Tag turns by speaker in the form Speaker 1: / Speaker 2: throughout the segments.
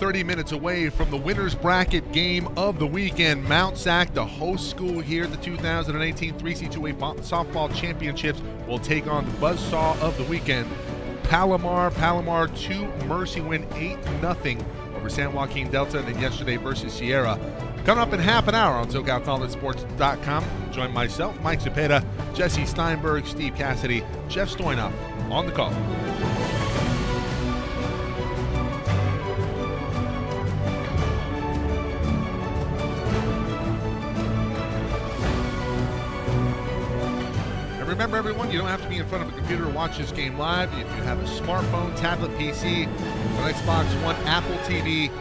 Speaker 1: 30 minutes away from the winner's bracket game of the weekend. Mount SAC, the host school here at the 2018 3C2A Softball Championships, will take on the buzzsaw of the weekend, Palomar. Palomar 2 Mercy win 8-0 over San Joaquin Delta, and then yesterday versus Sierra. Coming up in half an hour on SoCalCollegeSports.com. Join myself, Mike Cepeda, Jesse Steinberg, Steve Cassidy, Jeff Stoynoff on the call. Remember, everyone, you don't have to be in front of a computer to watch this game live. If you have a smartphone, tablet, PC, an Xbox One, Apple TV,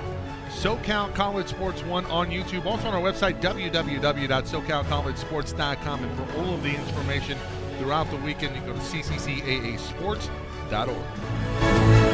Speaker 1: SoCal College Sports 1 on YouTube. Also on our website, www.socalcollegesports.com. And for all of the information throughout the weekend, you can go to CCCAAsports.org.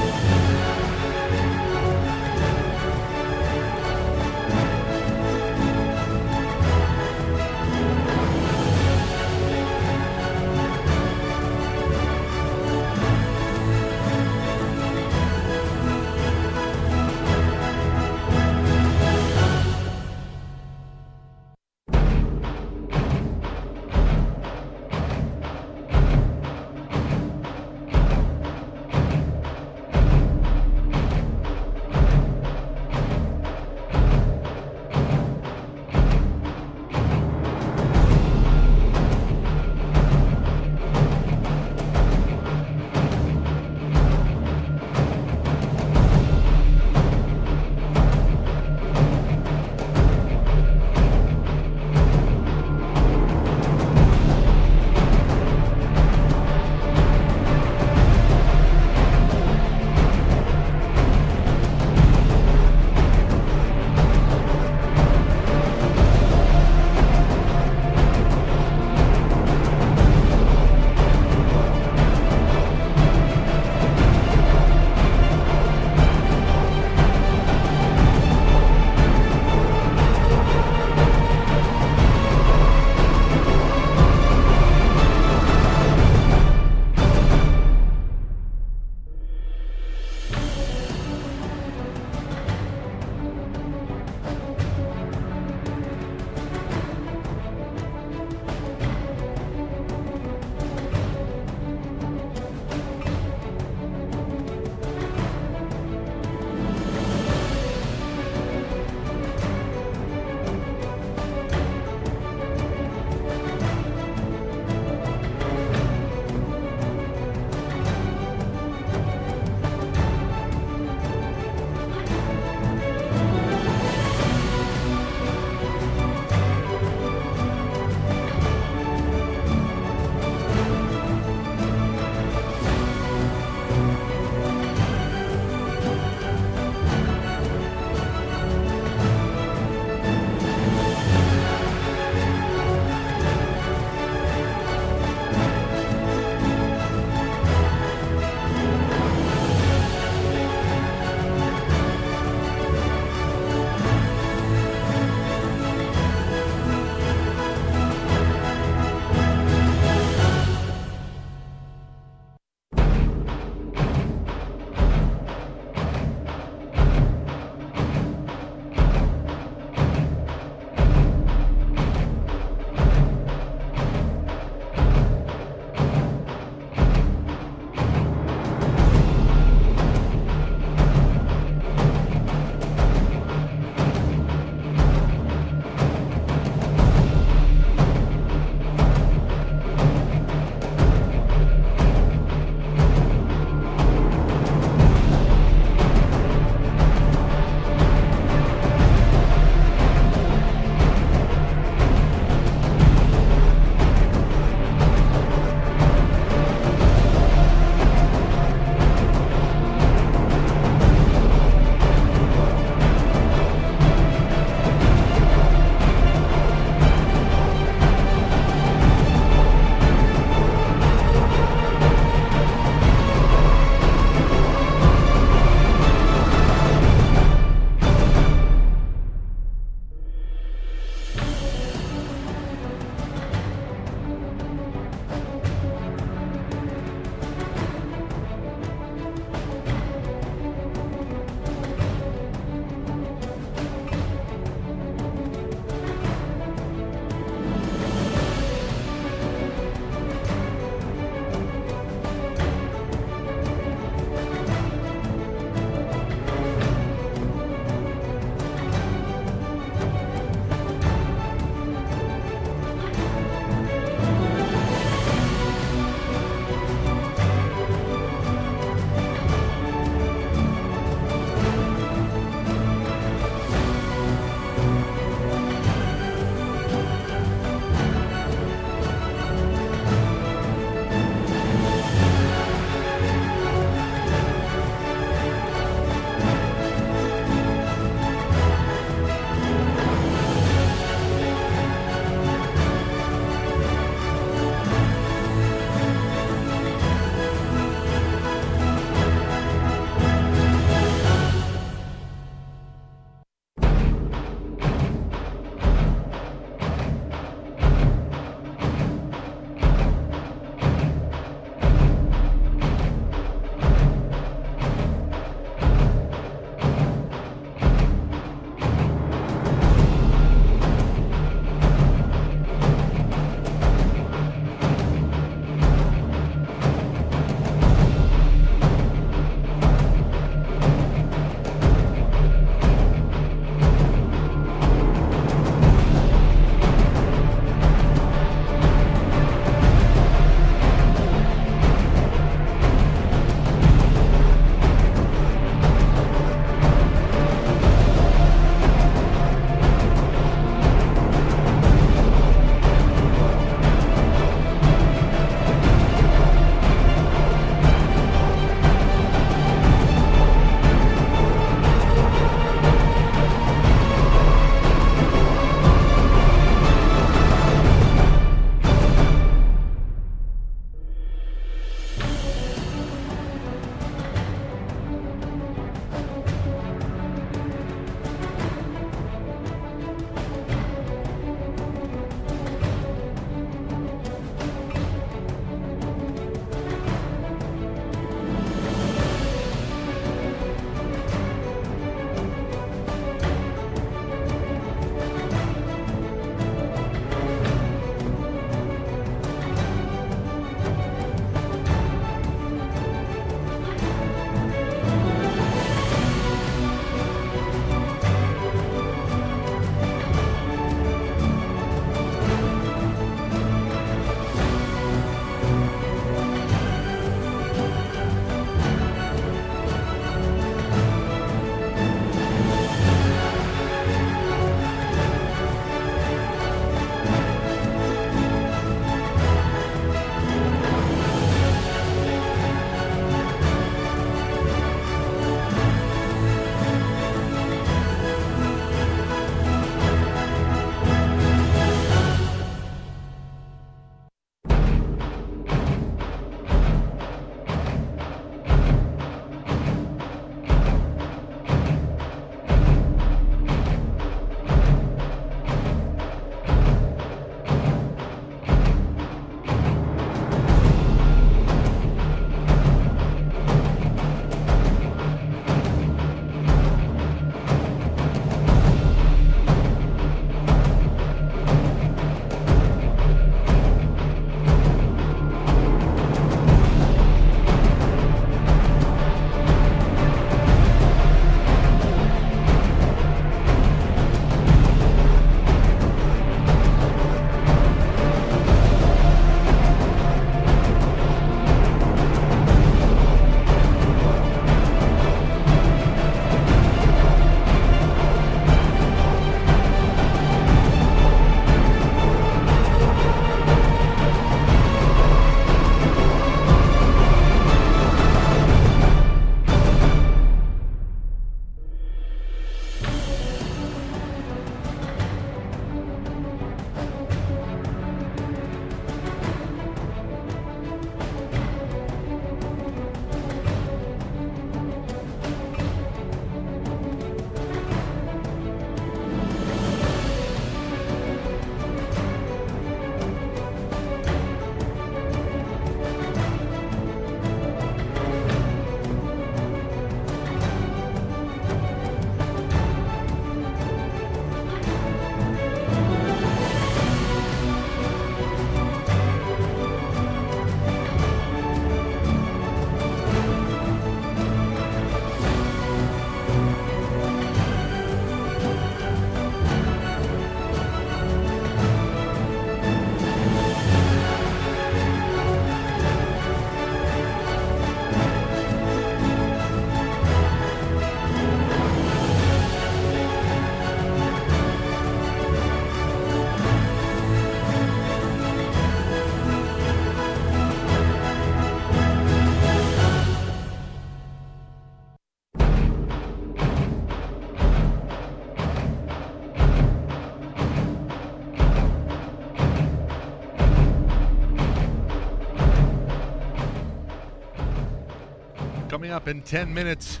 Speaker 1: Coming up in 10 minutes,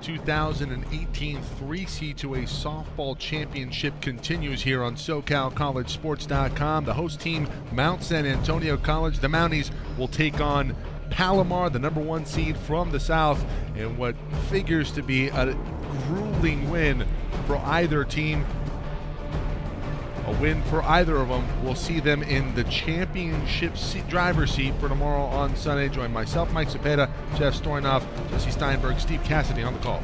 Speaker 1: 2018 3C2A softball championship continues here on SoCalCollegeSports.com. The host team, Mount San Antonio College. The Mounties will take on Palomar, the #1 seed from the South, in what figures to be a grueling win for either team. A win for either of them will see them in the championship driver's seat for tomorrow on Sunday. Join myself, Mike Cepeda, Jeff Stornoff, Jesse Steinberg, Steve Cassidy on the call.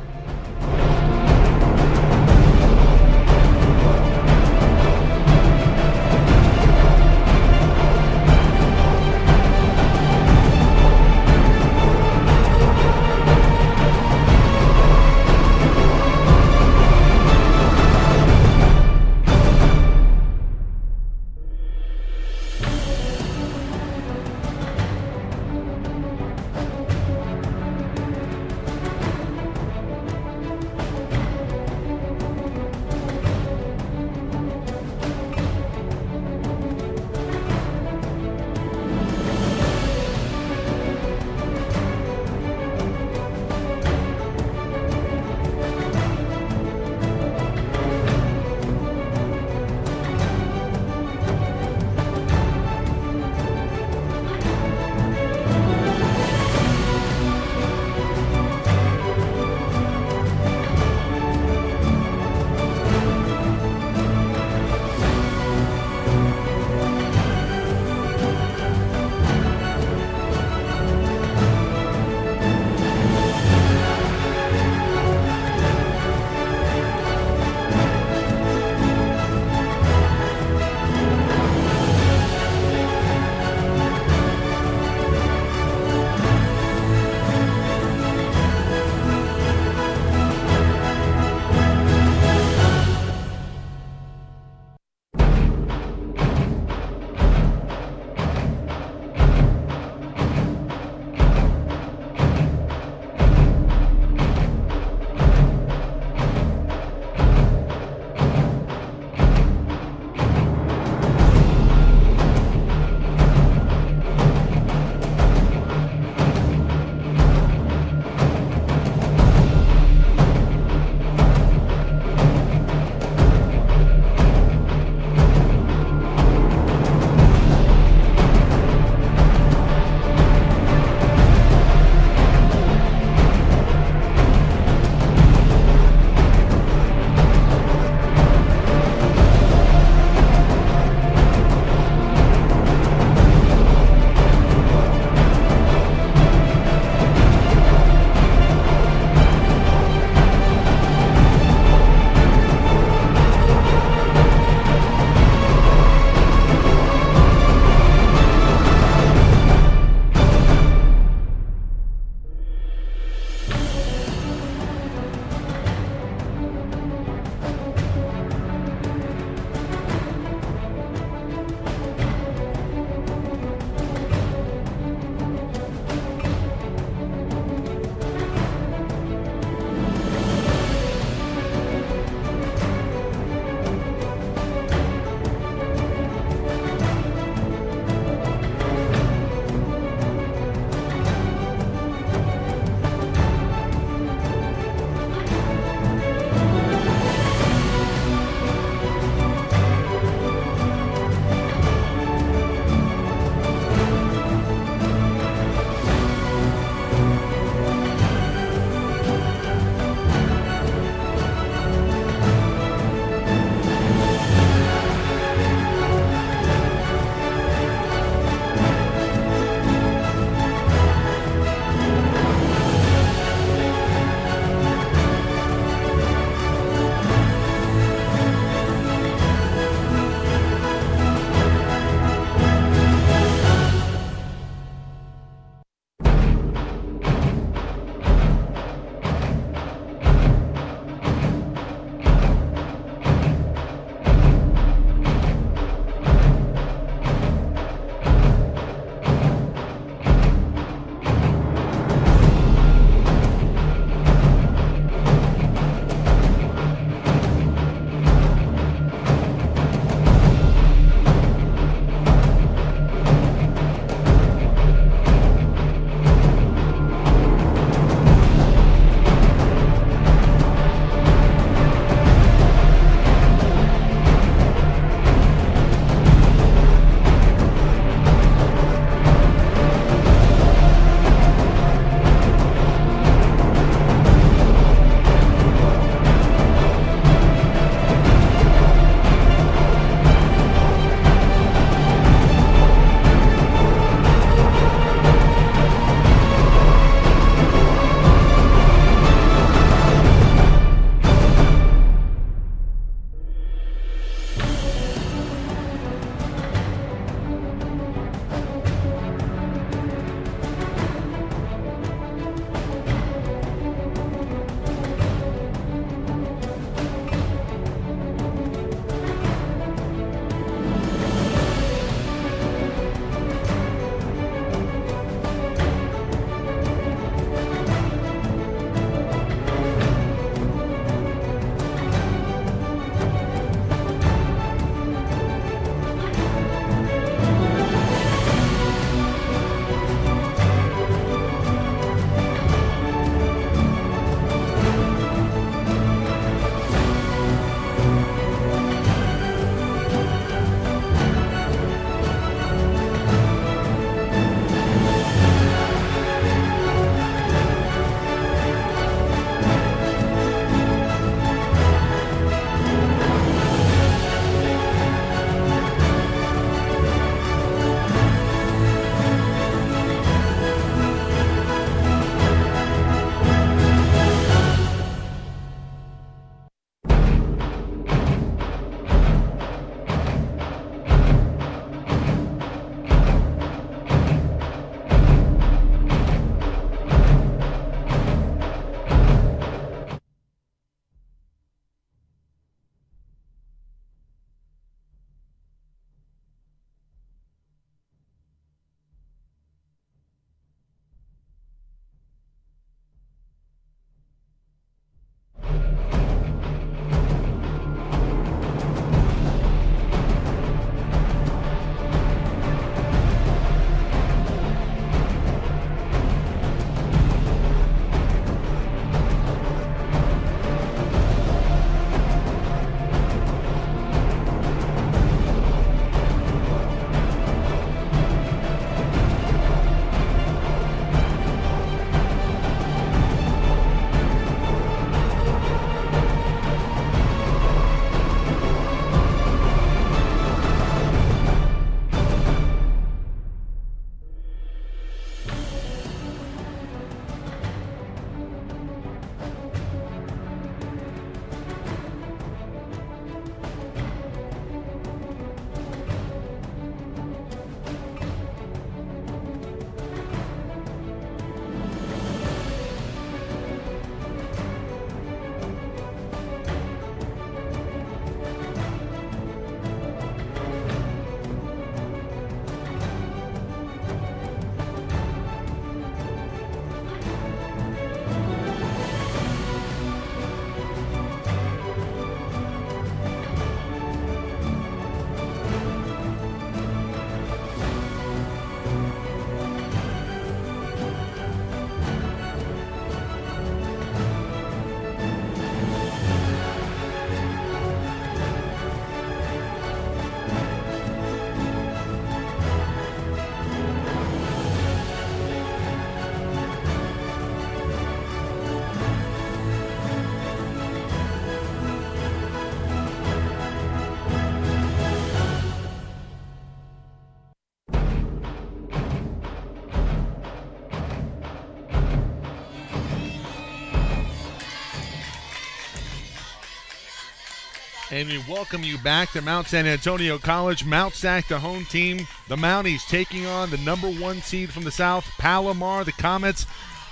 Speaker 1: And we welcome you back to Mount San Antonio College. Mount SAC, the home team. The Mounties taking on the #1 seed from the South, Palomar. The Comets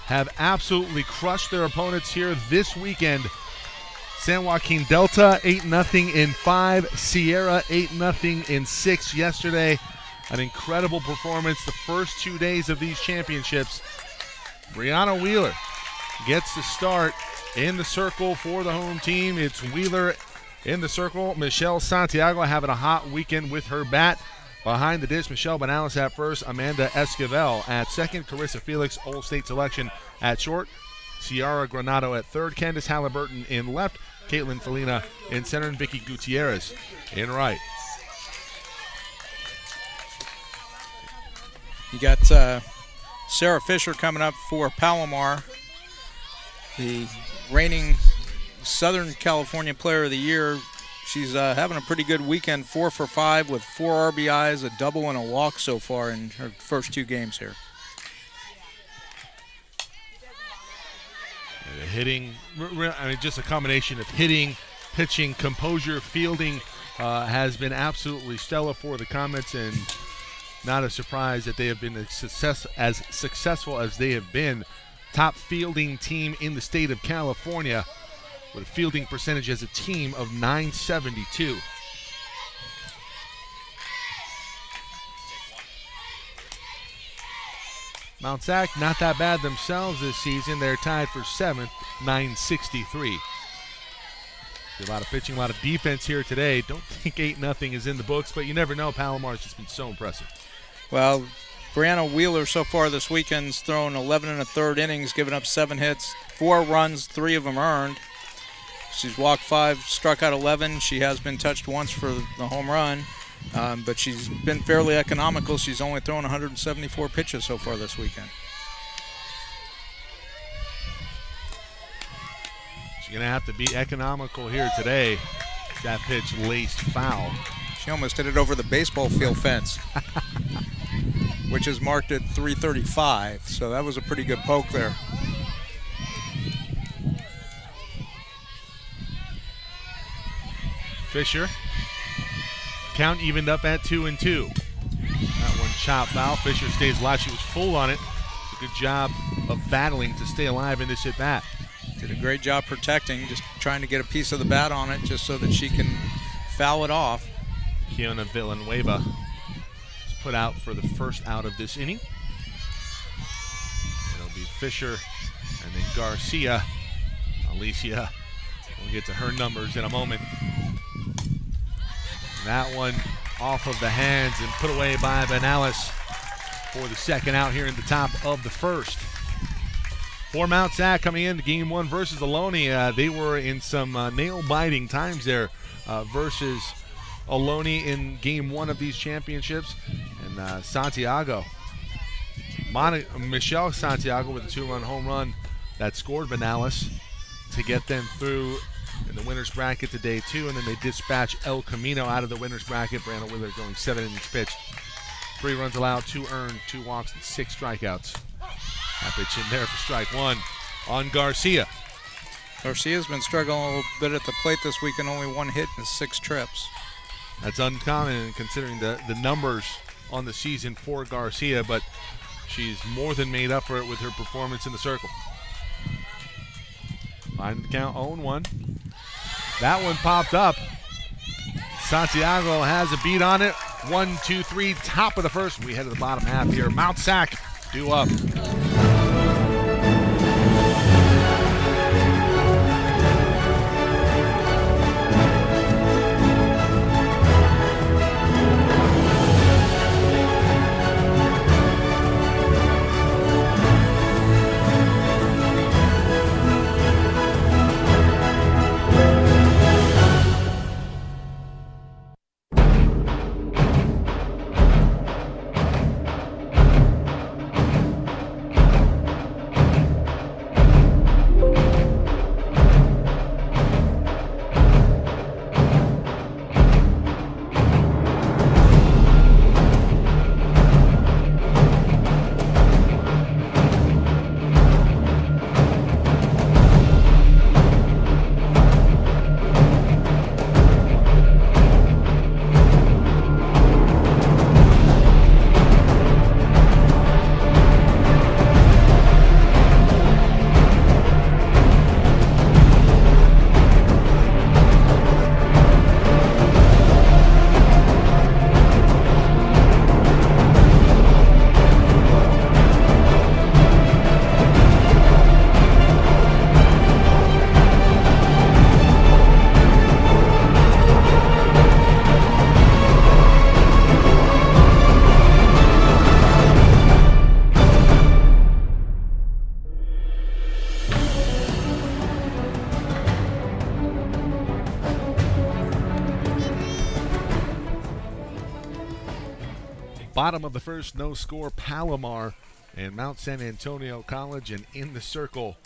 Speaker 1: have absolutely crushed their opponents here this weekend. San Joaquin Delta 8-0 in 5. Sierra 8-0 in 6 yesterday. An incredible performance the first 2 days of these championships. Brianna Wheeler gets the start in the circle for the home team. It's Wheeler in the circle. Michelle Santiago having a hot weekend with her bat. Behind the disc, Michelle Benales at first, Amanda Esquivel at second, Carissa Felix, Old State selection at short, Ciara Granado at third, Candace Halliburton in left, Caitlin Felina in center, and Vicky Gutierrez in right.
Speaker 2: You got Sarah Fisher coming up for Palomar, the reigning Southern California Player of the Year. She's having a pretty good weekend, 4 for 5 with 4 RBIs, a double, and a walk so far in her first 2 games here.
Speaker 1: And the hitting, I mean, just a combination of hitting, pitching, composure, fielding has been absolutely stellar for the Comets, and not a surprise that they have been as successful as they have been. Top fielding team in the state of California, with a fielding percentage as a team of .972. Mount SAC, not that bad themselves this season. They're tied for 7th, .963. A lot of pitching, a lot of defense here today. Don't think 8-0 is in the books, but you never know. Palomar's just been so impressive.
Speaker 2: Well, Brianna Wheeler so far this weekend's thrown 11 1/3 innings, given up 7 hits, 4 runs, 3 of them earned. She's walked 5, struck out 11. She has been touched once for the home run, but she's been fairly economical. She's only thrown 174 pitches so far this weekend.
Speaker 1: She's going to have to be economical here today. That pitch laced foul.
Speaker 2: She almost hit it over the baseball field fence, which is marked at 335, so that was a pretty good poke there.
Speaker 1: Fisher. Count evened up at 2-2. That one chop foul. Fisher stays alive. She was full on it. A good job of battling to stay alive in this at bat.
Speaker 2: Did a great job protecting, just trying to get a piece of the bat on it just so that she can foul it off.
Speaker 1: Kiona Villanueva is put out for the first out of this inning. It'll be Fisher and then Garcia. Alicia, we'll get to her numbers in a moment. That one off of the hands and put away by Benales for the second out here in the top of the first. For Mount SAC coming into Game 1 versus Ohlone, they were in some nail-biting times there versus Ohlone in Game 1 of these championships. And Santiago, Michelle Santiago with a 2-run home run that scored Benales to get them through in the winner's bracket to day 2, and then they dispatch El Camino out of the winner's bracket. Brianna Wheeler going 7 innings pitched, 3 runs allowed, 2 earned, 2 walks, and 6 strikeouts. That pitch in there for strike 1 on Garcia.
Speaker 2: Garcia's been struggling a little bit at the plate this week and only 1 hit in 6 trips.
Speaker 1: That's uncommon considering the numbers on the season for Garcia, but she's more than made up for it with her performance in the circle. Find the count, 0-1. That one popped up. Santiago has a beat on it. 1, 2, 3, top of the first. We head to the bottom half here. Mount SAC due up. Bottom of the first, no score, Palomar and Mount San Antonio College. And in the circle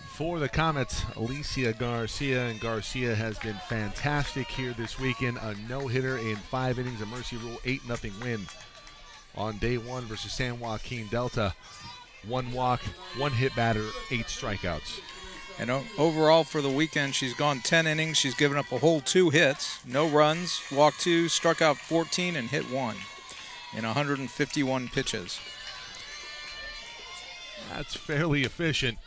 Speaker 1: for the Comets, Alicia Garcia. And Garcia has been fantastic here this weekend. A no-hitter in 5 innings, a Mercy Rule 8-0 win on day 1 versus San Joaquin Delta. 1 walk, 1 hit batter, 8 strikeouts.
Speaker 2: And overall for the weekend, she's gone 10 innings. She's given up a whole 2 hits, no runs, walked 2, struck out 14, and hit 1 in 151 pitches.
Speaker 1: That's fairly efficient.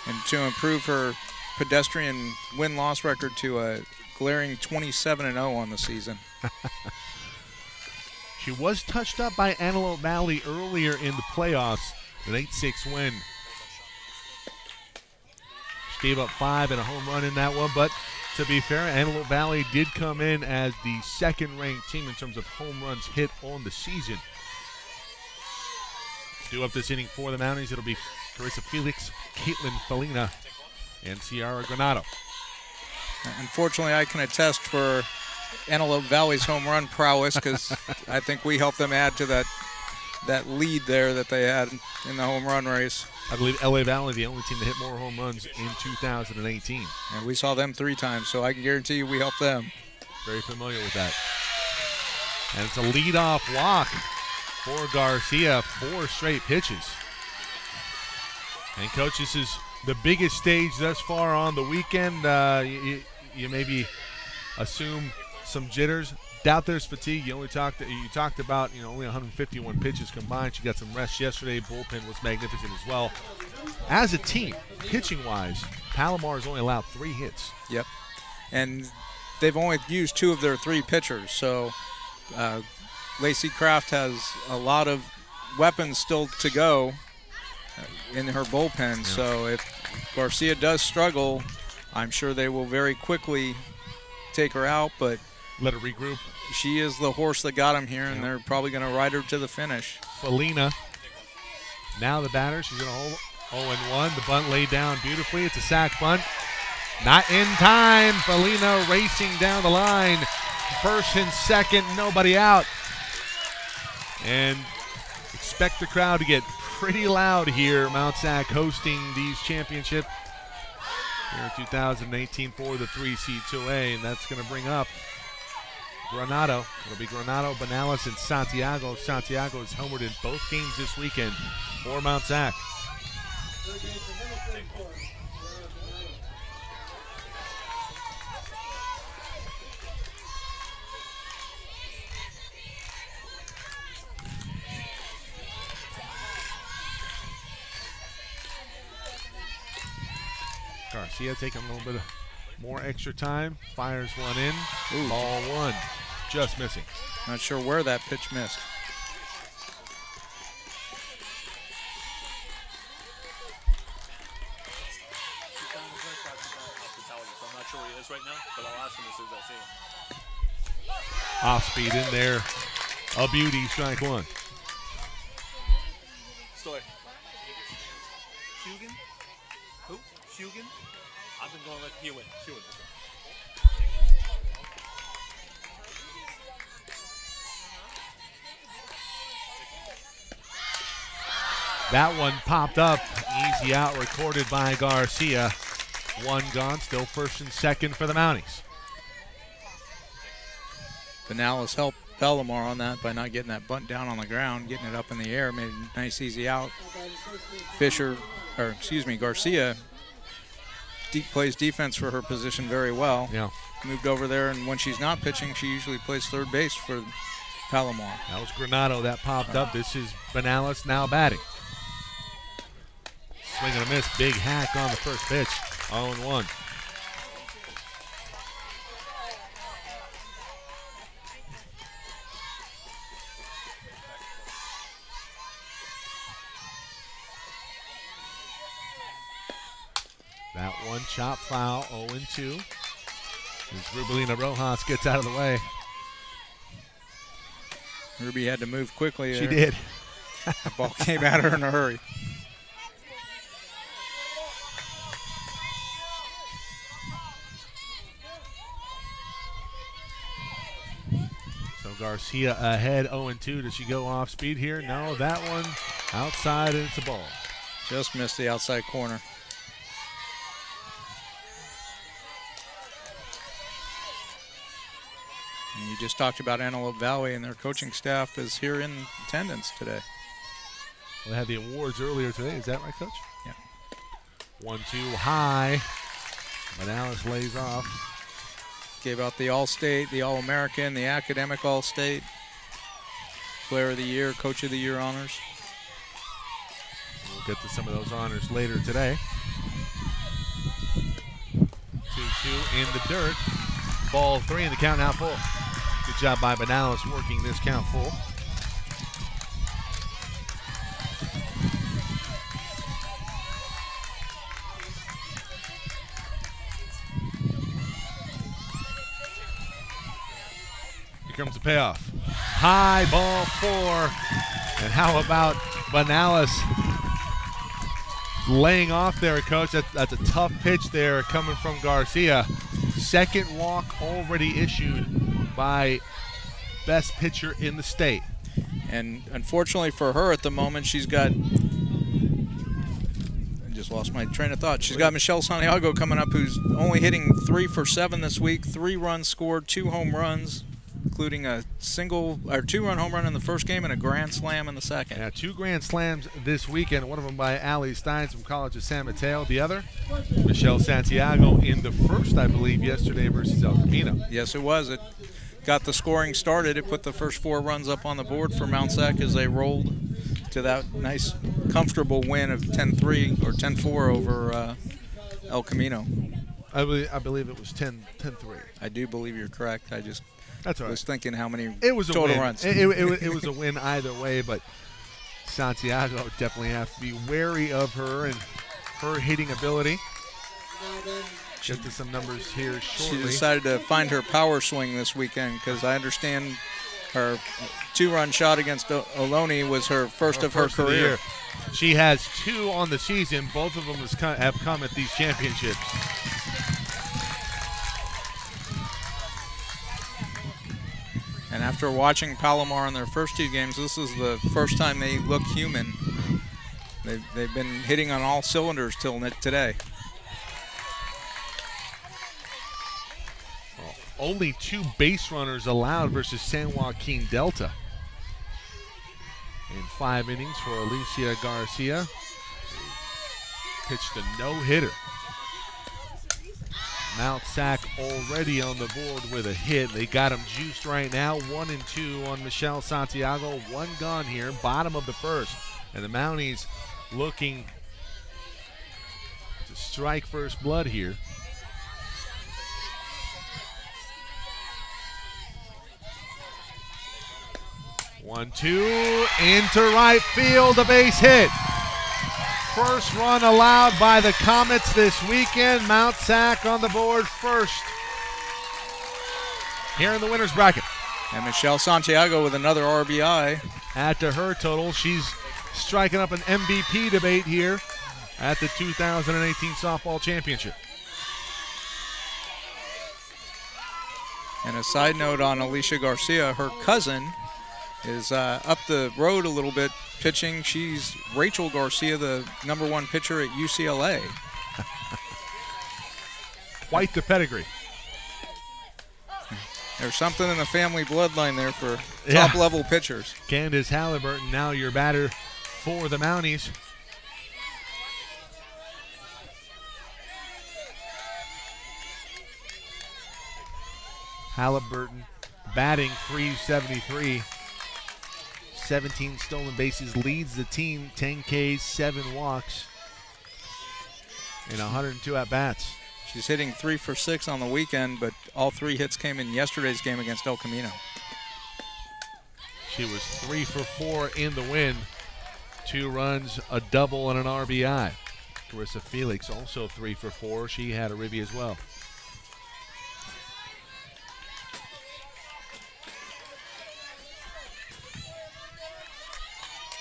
Speaker 2: And to improve her pedestrian win-loss record to a glaring 27-0 on the season.
Speaker 1: She was touched up by Antelope Valley earlier in the playoffs, an 8-6 win. She gave up 5 and a home run in that one, but to be fair, Antelope Valley did come in as the second-ranked team in terms of home runs hit on the season. Due up this inning for the Mounties, it'll be Carissa Felix, Caitlin Felina, and Ciara Granado.
Speaker 2: Unfortunately, I can attest for Antelope Valley's home run prowess because I think we helped them add to that lead there that they had in the home run race.
Speaker 1: I believe LA Valley, the only team that hit more home runs in 2018.
Speaker 2: And we saw them 3 times, so I can guarantee you we helped them.
Speaker 1: Very familiar with that. And it's a leadoff walk for Garcia, 4 straight pitches. And, Coach, this is the biggest stage thus far on the weekend. You maybe assume some jitters. Doubt there's fatigue. You talked about only 151 pitches combined. She got some rest yesterday. Bullpen was magnificent as well. As a team, pitching-wise, Palomar has only allowed 3 hits.
Speaker 2: Yep, and they've only used 2 of their 3 pitchers. So Lacey Kraft has a lot of weapons still to go in her bullpen. Yeah. So if Garcia does struggle, I'm sure they will very quickly take her out, but
Speaker 1: let her regroup.
Speaker 2: She is the horse that got him here, and they're probably going to ride her to the finish.
Speaker 1: Felina, now the batter. She's going to hold 0-1. The bunt laid down beautifully. It's a sac bunt. Not in time. Felina racing down the line. First and second, nobody out. And expect the crowd to get pretty loud here. Mount SAC hosting these championships here in 2018 for the 3C2A, and that's going to bring up Granado. It'll be Granado, Banales, and Santiago. Santiago is homered in both games this weekend for Mount SAC. Garcia taking a little bit more extra time. Fires one in. Ooh. Ball 1. Just missing.
Speaker 2: Not sure where that pitch missed.
Speaker 3: I'm not sure where he is right now, but I'll ask him as soon as I see him.
Speaker 1: Off speed in there. A beauty, strike 1.
Speaker 3: Stoy. Hugan? Who? Hugan? I've been going with Hewitt. Hewitt.
Speaker 1: That one popped up. Easy out recorded by Garcia. 1 gone, still first and second for the Mounties.
Speaker 2: Banales helped Palomar on that by not getting that bunt down on the ground, getting it up in the air, made a nice easy out. Garcia plays defense for her position very well.
Speaker 1: Yeah.
Speaker 2: Moved over there, and when she's not pitching, she usually plays third base for Palomar.
Speaker 1: That was Granado that popped up. This is Banales now batting. Swing and a miss, big hack on the first pitch. 0-1. That one chop foul, 0-2. As Rubelina Rojas gets out of the way.
Speaker 2: Ruby had to move quickly there.
Speaker 1: She did.
Speaker 2: The ball came at her in a hurry.
Speaker 1: So Garcia ahead 0-2. Does she go off speed here? No, that one outside, and it's a ball.
Speaker 2: Just missed the outside corner. And you just talked about Antelope Valley, and their coaching staff is here in attendance today.
Speaker 1: Well, they had the awards earlier today. Is that right, Coach?
Speaker 2: Yeah.
Speaker 1: 1-2 high. But Alice lays off.
Speaker 2: Gave out the All-State, the All-American, the Academic All-State, Player of the Year, Coach of the Year honors.
Speaker 1: We'll get to some of those honors later today. 2-2 in the dirt. Ball 3 and the count now full. Good job by Benalis working this count full. Here comes the payoff. High ball 4. And how about Benalis laying off there, Coach? That's a tough pitch there coming from Garcia. Second walk already issued by best pitcher in the state.
Speaker 2: And unfortunately for her at the moment, she's got, I just lost my train of thought. She's got Michelle Santiago coming up, who's only hitting 3 for 7 this week, 3 runs scored, 2 home runs, including a 2-run home run in the first game and a grand slam in the second.
Speaker 1: Yeah, 2 grand slams this weekend, one of them by Allie Steins from College of San Mateo. The other, Michelle Santiago in the first, I believe, yesterday versus El Camino.
Speaker 2: Yes, it was. It got the scoring started. It put the first 4 runs up on the board for Mount SAC as they rolled to that nice, comfortable win of 10-3 or 10-4 over El Camino.
Speaker 1: I believe it was 10-3.
Speaker 2: I do believe you're correct.
Speaker 1: That's all right.
Speaker 2: was thinking how many
Speaker 1: it was a
Speaker 2: total
Speaker 1: win.
Speaker 2: runs.
Speaker 1: It was a win either way, but Santiago definitely have to be wary of her and her hitting ability. Get to some numbers here shortly.
Speaker 2: She decided to find her power swing this weekend because I understand her 2-run shot against Ohlone was her first of her career.
Speaker 1: She has 2 on the season. Both of them have come at these championships.
Speaker 2: And after watching Palomar in their first 2 games, this is the first time they look human. They've been hitting on all cylinders till today.
Speaker 1: Well, only 2 base runners allowed versus San Joaquin Delta. In 5 innings for Alicia Garcia. Pitched a no-hitter. Mount SAC already on the board with a hit. They got him juiced right now. 1-2 on Michelle Santiago. 1 gone here, bottom of the first. And the Mounties looking to strike first blood here. One, 2, into right field, a base hit. First run allowed by the Comets this weekend. Mount SAC on the board first here in the winner's bracket.
Speaker 2: And Michelle Santiago with another RBI.
Speaker 1: Add to her total, she's striking up an MVP debate here at the 2018 Softball Championship.
Speaker 2: And a side note on Alicia Garcia, her cousin is up the road a little bit pitching. She's Rachel Garcia, the #1 pitcher at UCLA.
Speaker 1: Quite the pedigree.
Speaker 2: There's something in the family bloodline there for top-level pitchers.
Speaker 1: Candace Halliburton, now your batter for the Mounties. Halliburton batting .373. 17 stolen bases, leads the team, 10 Ks, 7 walks, and 102 at-bats.
Speaker 2: She's hitting 3 for 6 on the weekend, but all 3 hits came in yesterday's game against El Camino.
Speaker 1: She was 3 for 4 in the win. 2 runs, a double, and an RBI. Carissa Felix also 3 for 4. She had a ribby as well.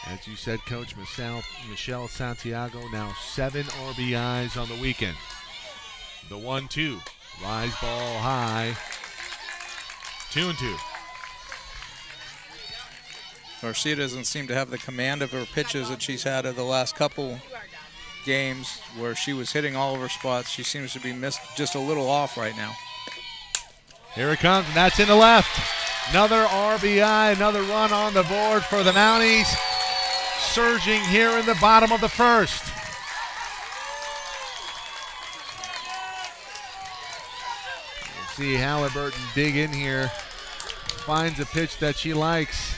Speaker 1: As you said, Coach, Michelle Santiago now 7 RBIs on the weekend. The 1-2, rise ball high, 2-2.
Speaker 2: Garcia doesn't seem to have the command of her pitches that she's had of the last couple games where she was hitting all of her spots. She seems to be missed just a little off right now.
Speaker 1: Here it comes, and that's in the left. Another RBI, another run on the board for the Mounties. Surging here in the bottom of the first. We'll see Halliburton dig in here. Finds a pitch that she likes.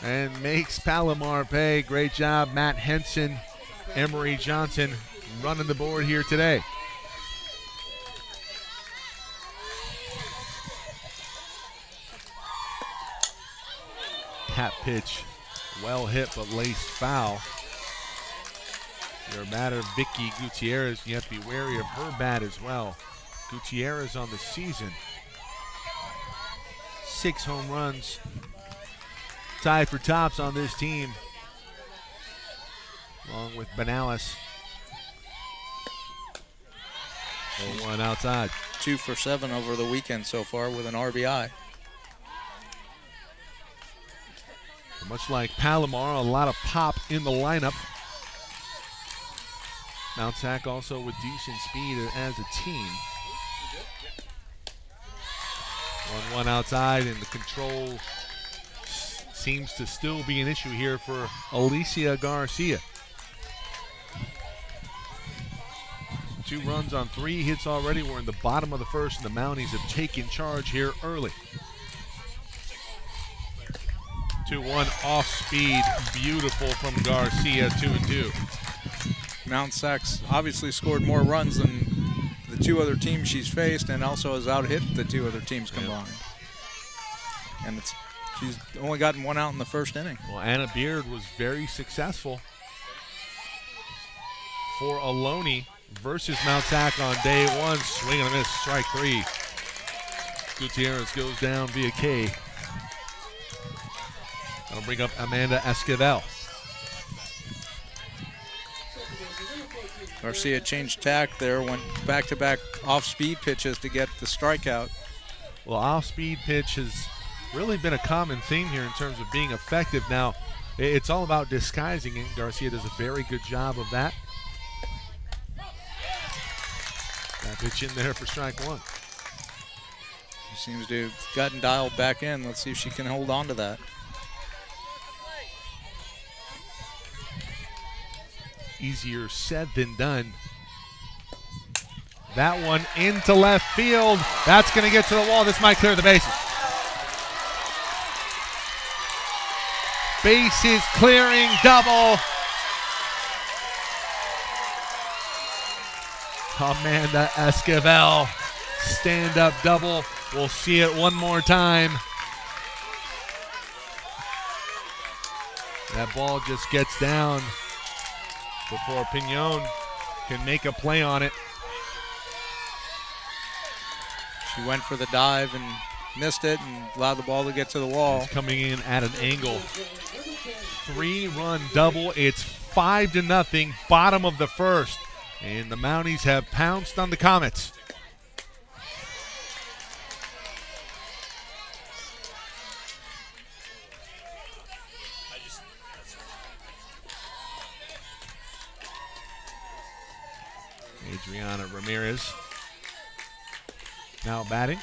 Speaker 1: And makes Palomar pay. Great job, Matt Henson, Emery Johnson running the board here today. Tap pitch, well hit but laced foul. Your batter, Vicky Gutierrez, you have to be wary of her bat as well. Gutierrez on the season, 6 home runs, tied for tops on this team, along with Benalis. 0-1 outside.
Speaker 2: 2 for 7 over the weekend so far with an RBI.
Speaker 1: Much like Palomar, a lot of pop in the lineup. Mount SAC also with decent speed as a team. 1-1 outside, and the control seems to still be an issue here for Alicia Garcia. 2 runs on 3 hits already. We're in the bottom of the first, and the Mounties have taken charge here early. 2-1 off speed, beautiful from Garcia, 2-2.
Speaker 2: Mount SAC's obviously scored more runs than the 2 other teams she's faced, and also has out-hit the 2 other teams combined. Yeah. And she's only gotten 1 out in the first inning.
Speaker 1: Well, Anna Beard was very successful for Ohlone versus Mount SAC on day 1. Swing and a miss, strike 3. Gutierrez goes down via K. That'll bring up Amanda Esquivel.
Speaker 2: Garcia changed tack there, went back-to-back off-speed pitches to get the strikeout.
Speaker 1: Well, off-speed pitch has really been a common theme here in terms of being effective. Now, it's all about disguising it. Garcia does a very good job of that. That pitch in there for strike 1.
Speaker 2: She seems to have gotten dialed back in. Let's see if she can hold on to that.
Speaker 1: Easier said than done. That one into left field. That's going to get to the wall. This might clear the bases. Bases clearing double. Amanda Esquivel, stand-up double. We'll see it one more time. That ball just gets down before Pignon can make a play on it.
Speaker 2: She went for the dive and missed it and allowed the ball to get to the wall.
Speaker 1: It's coming in at an angle. 3-run double. It's 5-0, bottom of the first. And the Mounties have pounced on the Comets. Adriana Ramirez now batting.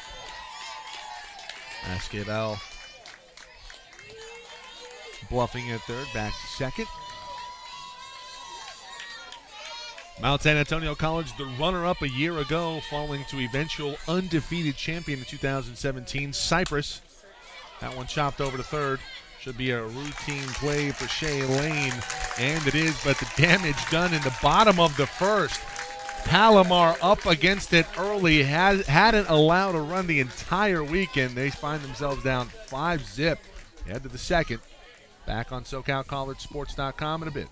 Speaker 1: Esquivel bluffing at third, back to second. Mount San Antonio College, the runner-up a year ago, falling to eventual undefeated champion in 2017, Cypress. That one chopped over to third. Should be a routine play for Shea Lane, and it is, but the damage done in the bottom of the first. Palomar up against it early, hadn't allowed a run the entire weekend. They find themselves down 5-0. Head to the second. Back on SoCalCollegeSports.com in a bit.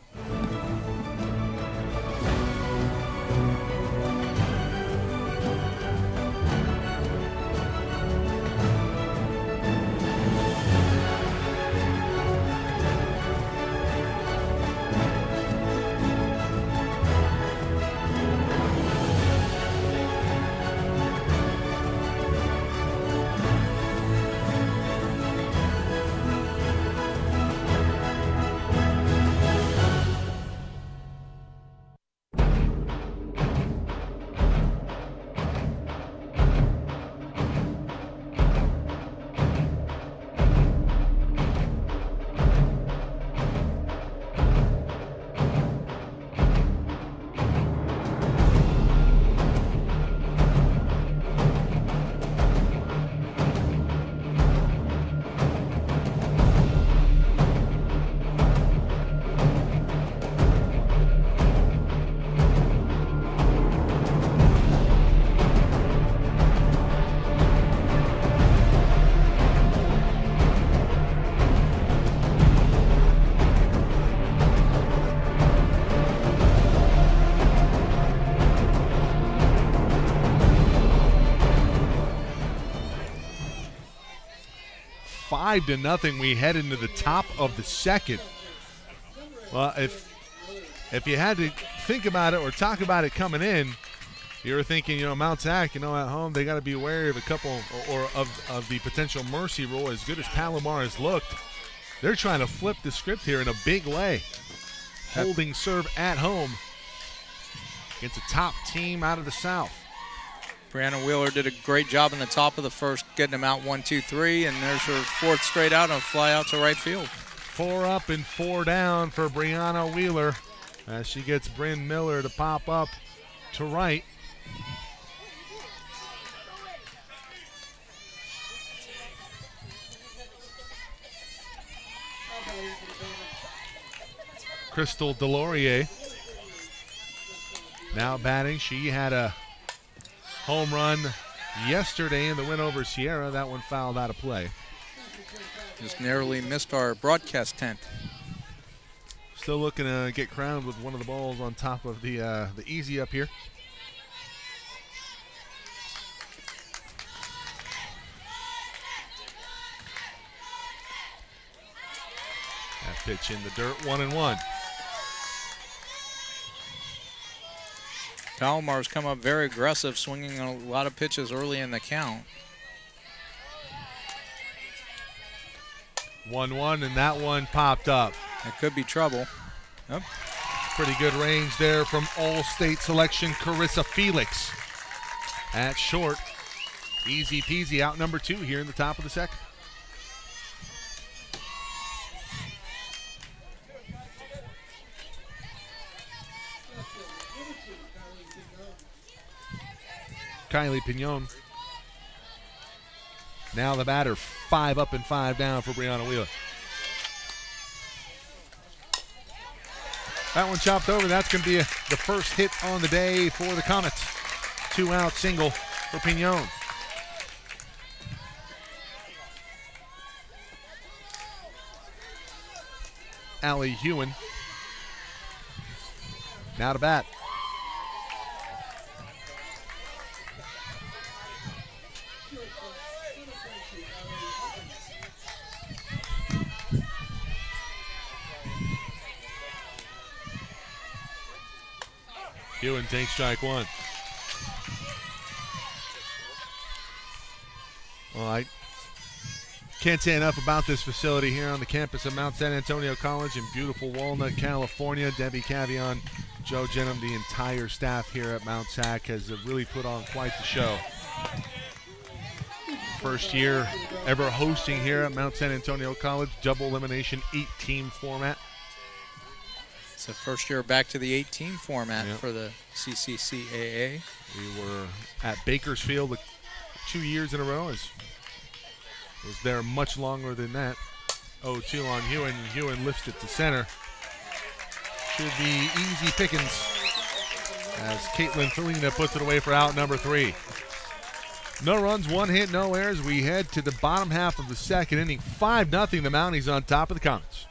Speaker 1: 5-0. We head into the top of the second. Well, if you had to think about it or talk about it coming in, you were thinking, Mount SAC, at home they got to be wary of a couple or of the potential mercy rule. As good as Palomar has looked, they're trying to flip the script here in a big way. Holding serve at home against a top team out of the South.
Speaker 2: Brianna Wheeler did a great job in the top of the first, getting them out 1, 2, 3, and there's her fourth straight out and a fly out to right field.
Speaker 1: 4 up and 4 down for Brianna Wheeler as she gets Bryn Miller to pop up to right. Crystal Delorier now batting. She had a home run yesterday in the win over Sierra. That one fouled out of play.
Speaker 2: Just narrowly missed our broadcast tent.
Speaker 1: Still looking to get crowned with one of the balls on top of the easy up here. That pitch in the dirt, 1-1.
Speaker 2: Palomar's come up very aggressive, swinging a lot of pitches early in the count.
Speaker 1: 1-1, and that one popped up.
Speaker 2: That could be trouble. Yep.
Speaker 1: Pretty good range there from All-State selection Carissa Felix. At short, easy peasy, out number 2 here in the top of the second. Kylie Pignon. Now the batter, 5 up and 5 down for Brianna Wheeler. That one chopped over. That's going to be the first hit on the day for the Comets. 2-out single for Pignon. Allie Hewen now to bat. Hewen takes strike 1. Well, I can't say enough about this facility here on the campus of Mount San Antonio College in beautiful Walnut, California. Debbie Cavion, Joe Jenham, the entire staff here at Mount SAC has really put on quite the show. First year ever hosting here at Mount San Antonio College, double elimination, 8-team format.
Speaker 2: It's the first year back to the 8-team format for the CCCAA.
Speaker 1: We were at Bakersfield 2 years in a row. Was there much longer than that. 0-2 on Hewen. Hewen lifts it to center. Should be easy pickings as Caitlin Felina puts it away for out number 3. No runs, 1 hit, no errors. We head to the bottom half of the second inning. 5-0, the Mounties on top of the Comets.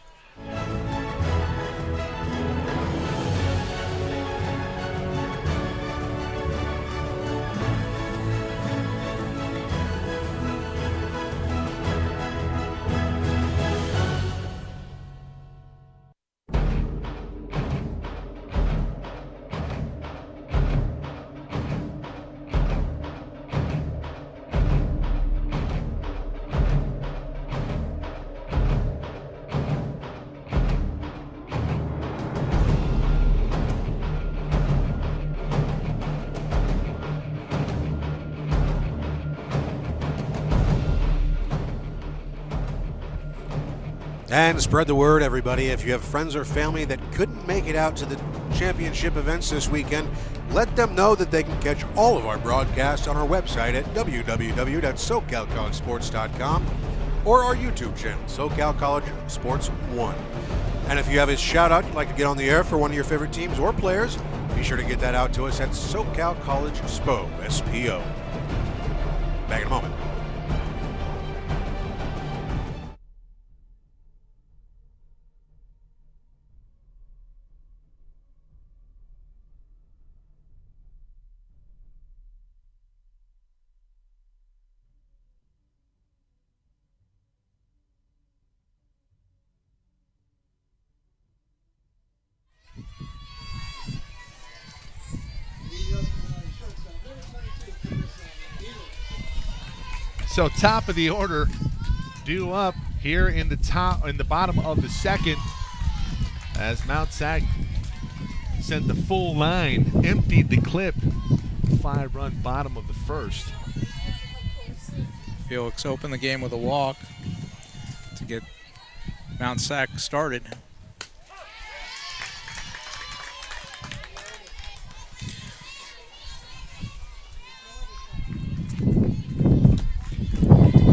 Speaker 4: And spread the word, everybody. If you have friends or family that couldn't make it out to the championship events this weekend, let them know that they can catch all of our broadcasts on our website at www.socalcollegesports.com or our YouTube channel, SoCal College Sports 1. And if you have a shout-out you'd like to get on the air for one of your favorite teams or players, be sure to get that out to us at SoCal College SPO, S-P-O. Back in a moment.
Speaker 1: So top of the order, due up here in the bottom of the second, as Mount SAC sent the full line, emptied the clip. 5-run bottom of the first.
Speaker 2: Felix opened the game with a walk to get Mount SAC started.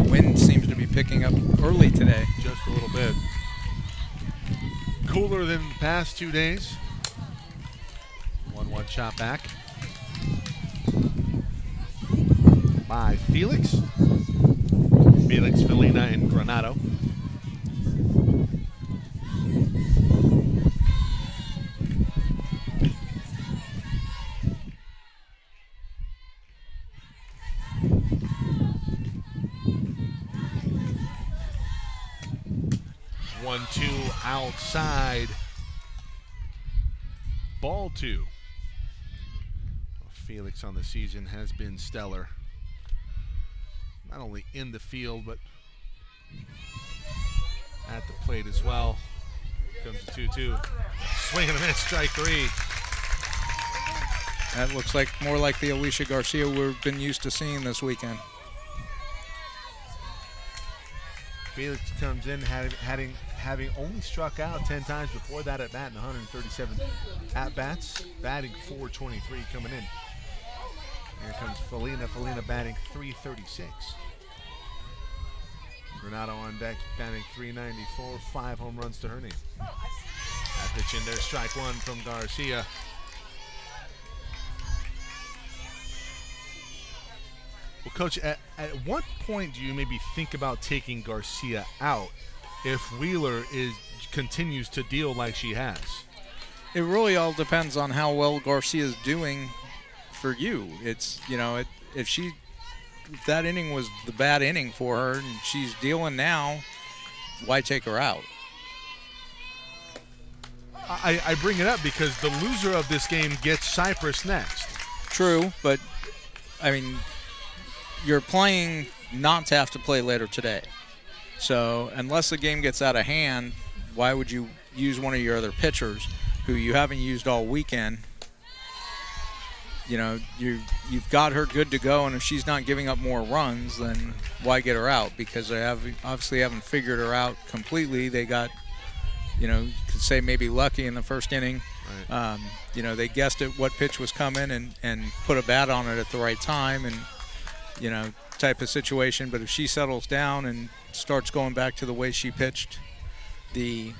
Speaker 2: Wind seems to be picking up early today.
Speaker 1: Just a little bit. Cooler than the past 2 days. 1-1 shot back by Felix. Felix, Felina, and Granado. One-two outside. Ball 2. Felix on the season has been stellar. Not only in the field, but at the plate as well. Comes the 2-2. Swing and a miss, strike 3.
Speaker 2: That looks like more like the Alicia Garcia we've been used to seeing this weekend.
Speaker 1: Felix comes in having only struck out 10 times before that at bat in 137 at-bats, batting .423 coming in. Here comes Felina. Felina batting .336. Granado on deck, batting .394, 5 home runs to her name. That pitch in there, strike 1 from Garcia. Well, Coach, at what point do you maybe think about taking Garcia out if Wheeler continues to deal like she has?
Speaker 2: It really all depends on how well Garcia is doing for you. It's, you know, if that inning was the bad inning for her and she's dealing now, why take her out?
Speaker 1: I bring it up because the loser of this game gets Cypress next.
Speaker 2: True, but I mean, you're playing not to have to play later today. So unless the game gets out of hand, why would you use one of your other pitchers who you haven't used all weekend? You know, you've got her good to go, and if she's not giving up more runs, then why get her out? Because they obviously haven't figured her out completely. They got, you know, you could say maybe lucky in the first inning. Right. You know, they guessed at what pitch was coming and put a bat on it at the right time, and, you know, type of situation. But if she settles down and starts going back to the way she pitched the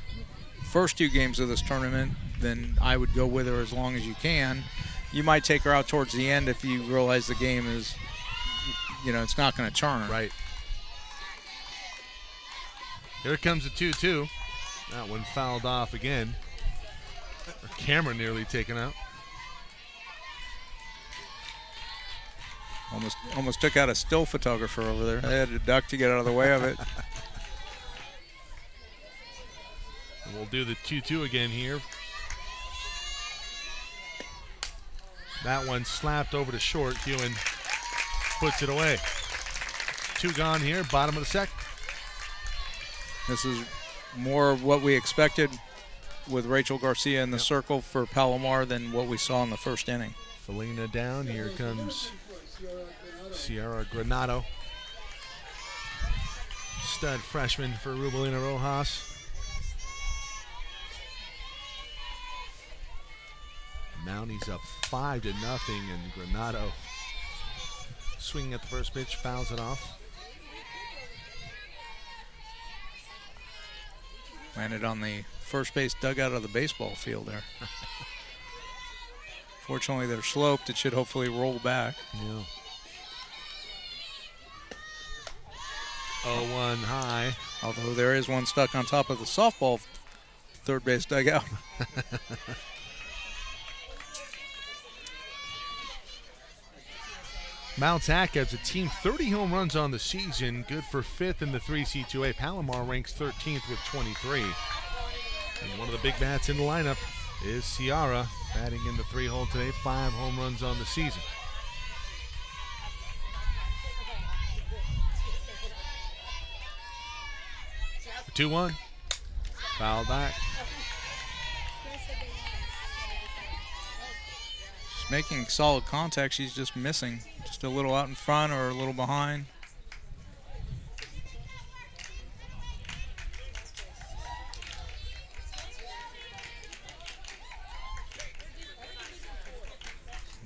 Speaker 2: first 2 games of this tournament, then I would go with her as long as you can. You might take her out towards the end if you realize the game is, you know, it's not going to turn.
Speaker 1: Right. Here comes the 2-2. That one fouled off again. Her camera nearly taken out.
Speaker 2: Almost took out a still photographer over there. They had to duck to get out of the way of it.
Speaker 1: And we'll do the 2-2 again here. That one slapped over to short. Hewen puts it away. 2 gone here, bottom of the second.
Speaker 2: This is more of what we expected with Rachel Garcia in the circle for Palomar than what we saw in the first inning.
Speaker 1: Felina down. Here comes Sierra Granado. Stud freshman for Rubelina Rojas. Mounties up 5-0, and Granado swinging at the first pitch, fouls it off.
Speaker 2: Landed on the first base dugout of the baseball field there. Fortunately, they're sloped. It should hopefully roll back.
Speaker 1: Yeah. 0-1 high.
Speaker 2: Although there is one stuck on top of the softball third base dugout.
Speaker 1: Mount SAC has a team 30 home runs on the season, good for 5th in the 3C2A. Palomar ranks 13th with 23. And one of the big bats in the lineup is Ciara, batting in the 3-hole today, 5 home runs on the season. 2-1. Foul back.
Speaker 2: She's making solid contact. She's just missing. Just a little out in front or a little behind.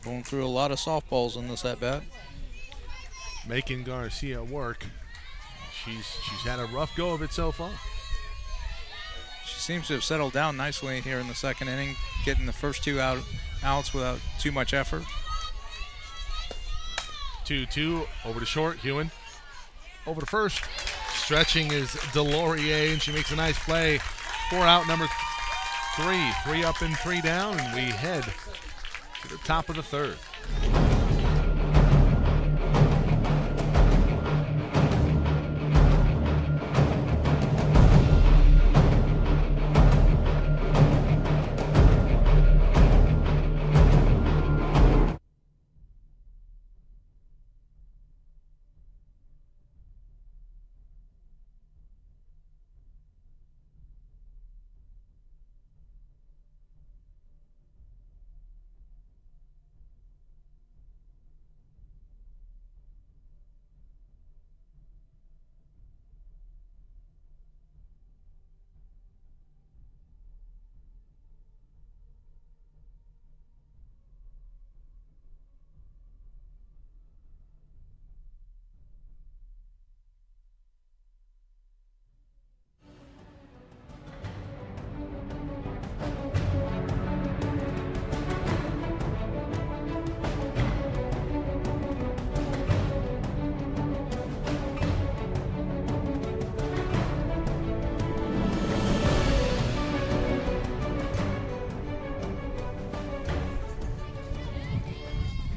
Speaker 2: Going through a lot of softballs in this at-bat.
Speaker 1: Making Garcia work. She's had a rough go of it so far.
Speaker 2: She seems to have settled down nicely here in the second inning, getting the first two outs without too much effort.
Speaker 1: 2-2 over to short. Hewen over to first. Stretching is Delorier, and she makes a nice play. 4 out, number 3. 3 up and 3 down, and we head to the top of the third.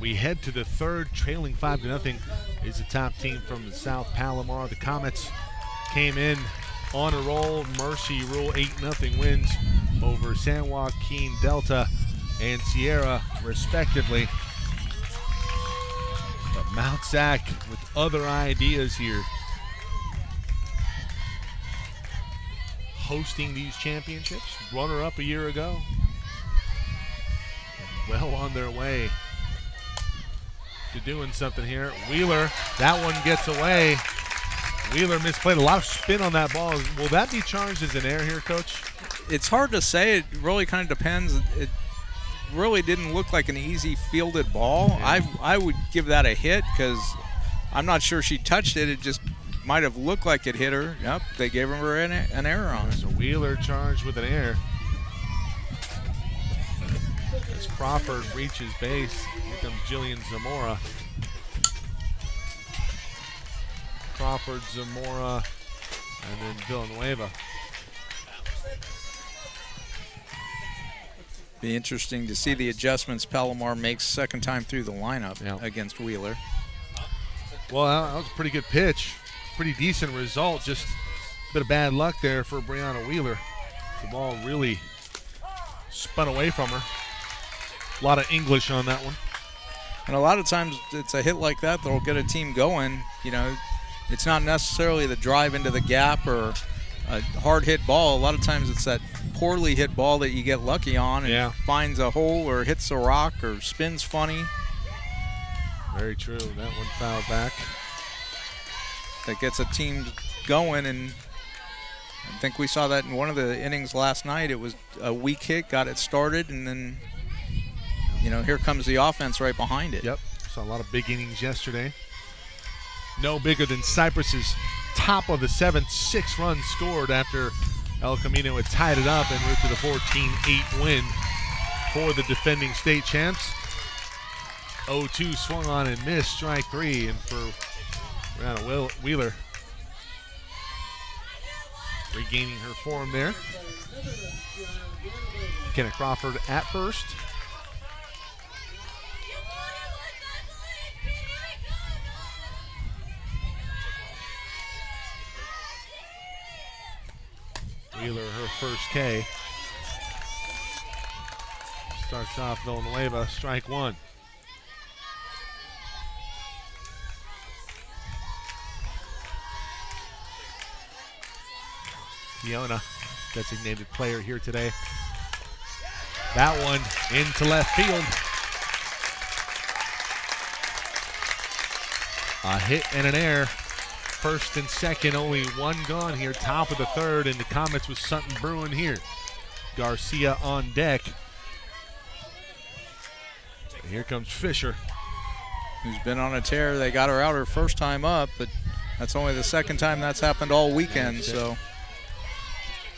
Speaker 1: We head to the third, trailing 5-0 is the top team from the South, Palomar. The Comets came in on a roll. Mercy Rule 8-0 wins over San Joaquin Delta and Sierra, respectively. But Mount SAC with other ideas here, hosting these championships, runner-up a year ago, and well on their way to doing something here. Wheeler, that one gets away. Wheeler misplayed. A lot of spin on that ball. Will that be charged as an error here, Coach?
Speaker 2: It's hard to say. It really kind of depends. It really didn't look like an easy fielded ball.
Speaker 1: Yeah.
Speaker 2: I would give that a hit because I'm not sure she touched it. It just might have looked like it hit her. Yep, they gave her an error on it.
Speaker 1: So Wheeler charged with an error. As Crawford reaches base, here comes Jillian Zamora. Crawford, Zamora, and then Villanueva.
Speaker 2: Be interesting to see the adjustments Palomar makes second time through the lineup against Wheeler.
Speaker 1: Well, that was a pretty good pitch. Pretty decent result. Just a bit of bad luck there for Brianna Wheeler. The ball really spun away from her. A lot of English on that one.
Speaker 2: And a lot of times it's a hit like that that'll get a team going. You know, it's not necessarily the drive into the gap or a hard hit ball. A lot of times it's that poorly hit ball that you get lucky on and finds a hole or hits a rock or spins funny.
Speaker 1: Very true. That one fouled back.
Speaker 2: That gets a team going, and I think we saw that in one of the innings last night. It was a weak hit, got it started, and then, you know, here comes the offense right behind it.
Speaker 1: Yep. Saw a lot of big innings yesterday. No bigger than Cypress's top of the seventh. 6 runs scored after El Camino had tied it up and moved to the 14-8 win for the defending state champs. 0-2 swung on and missed, strike 3, and for Brianna Wheeler regaining her form there. Kenna Crawford at first. Wheeler, her first K. Starts off Villanueva, strike 1. Fiona, designated player here today. That one into left field. A hit and an error. First and second, only one gone here. Top of the third, and the Comets with something brewing here. Garcia on deck. And here comes Fisher,
Speaker 2: who's been on a tear. They got her out her first time up, but that's only the second time that's happened all weekend. So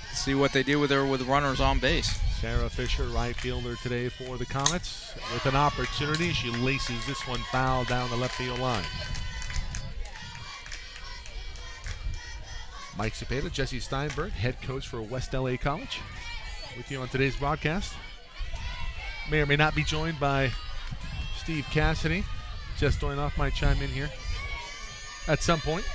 Speaker 2: let's see what they do with her with runners on base.
Speaker 1: Sarah Fisher, right fielder today for the Comets. With an opportunity, she laces this one foul down the left field line. Mike Cepeda, Jesse Steinberg, head coach for West LA College, with you on today's broadcast. May or may not be joined by Steve Cassidy. Jess Doinoff might chime in here at some point.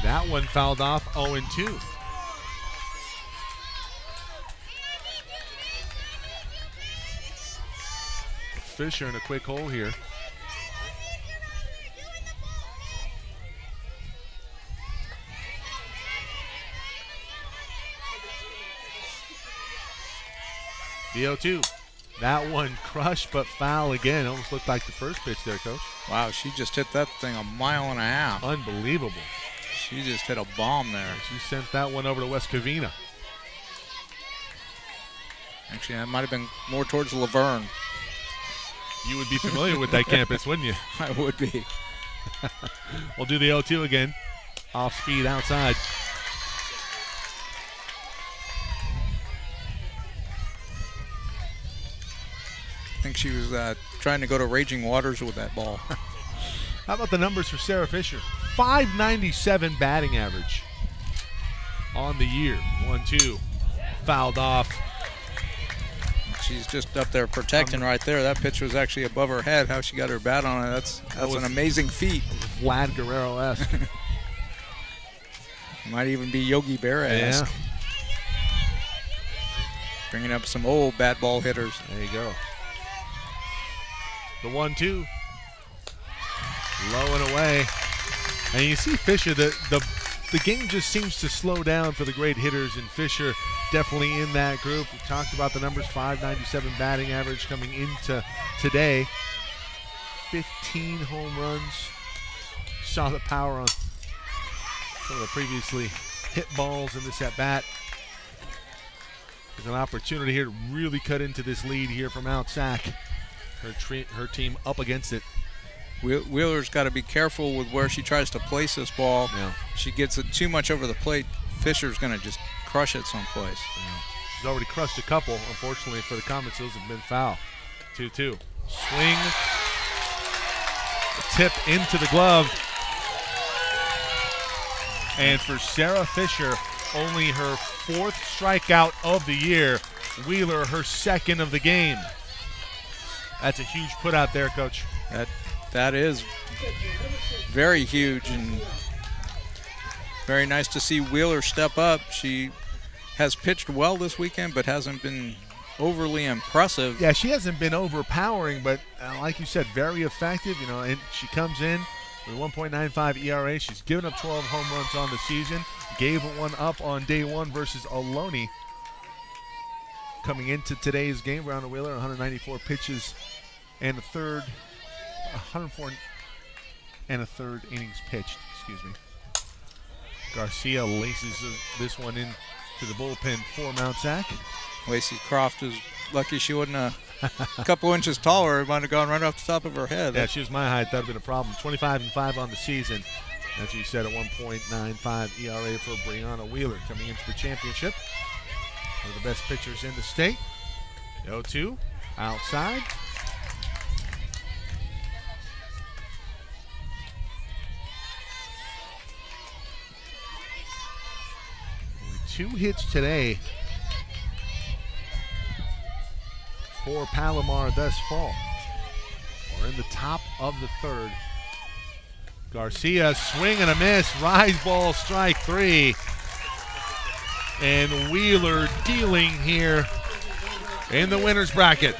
Speaker 1: That one fouled off 0-2. Fisher in a quick hole here. The 0-2. That one crushed but foul again. Almost looked like the first pitch there, Coach.
Speaker 2: Wow, she just hit that thing a mile and a half.
Speaker 1: Unbelievable.
Speaker 2: She just hit a bomb there.
Speaker 1: She sent that one over to West Covina.
Speaker 2: Actually, that might have been more towards Laverne.
Speaker 1: You would be familiar with that campus, wouldn't you?
Speaker 2: I would be.
Speaker 1: We'll do the 0-2 again. Off speed outside.
Speaker 2: I think she was trying to go to Raging Waters with that ball.
Speaker 1: How about the numbers for Sarah Fisher? .597 batting average on the year. 1-2. Fouled off.
Speaker 2: She's just up there protecting right there. That pitch was actually above her head. How she got her bat on it, that's an amazing feat.
Speaker 1: Vlad Guerrero-esque.
Speaker 2: Might even be Yogi Berra-esque.
Speaker 1: Yeah.
Speaker 2: Bringing up some old bat ball hitters.
Speaker 1: There you go. The 1-2. Low and away. And you see Fisher, the game just seems to slow down for the great hitters, and Fisher definitely in that group. We talked about the numbers, .597 batting average coming into today. 15 home runs. Saw the power on some of the previously hit balls in this at-bat. There's an opportunity here to really cut into this lead here from Mount SAC. Her team up against it.
Speaker 2: Wheeler's got to be careful with where she tries to place this ball.
Speaker 1: Yeah.
Speaker 2: She gets it too much over the plate. Fisher's going to just crush it someplace.
Speaker 1: Yeah. She's already crushed a couple. Unfortunately for the Comets, those have been foul. 2-2. Swing. A tip into the glove. And for Sarah Fisher, only her 4th strikeout of the year. Wheeler, her 2nd of the game. That's a huge put out there, Coach.
Speaker 2: That is very huge and very nice to see Wheeler step up. She has pitched well this weekend, but hasn't been overly impressive.
Speaker 1: Yeah, she hasn't been overpowering, but like you said, very effective. You know, and she comes in with 1.95 ERA. She's given up 12 home runs on the season. Gave one up on day one versus Ohlone. Coming into today's game, Brianna Wheeler, 194 pitches and a third, 104 and a third innings pitched. Excuse me. Garcia laces this one into the bullpen for Mount SAC.
Speaker 2: Lacey Croft is lucky she wasn't a couple inches taller. It might have gone right off the top of her head.
Speaker 1: Yeah, if she was my height, that would have been a problem. 25-5 on the season. As you said, a 1.95 ERA for Brianna Wheeler coming into the championship. One of the best pitchers in the state. 0-2, outside. Only 2 hits today for Palomar thus far. We're in the top of the third. Garcia, swing and a miss. Rise ball, strike 3. And Wheeler dealing here in the winner's bracket.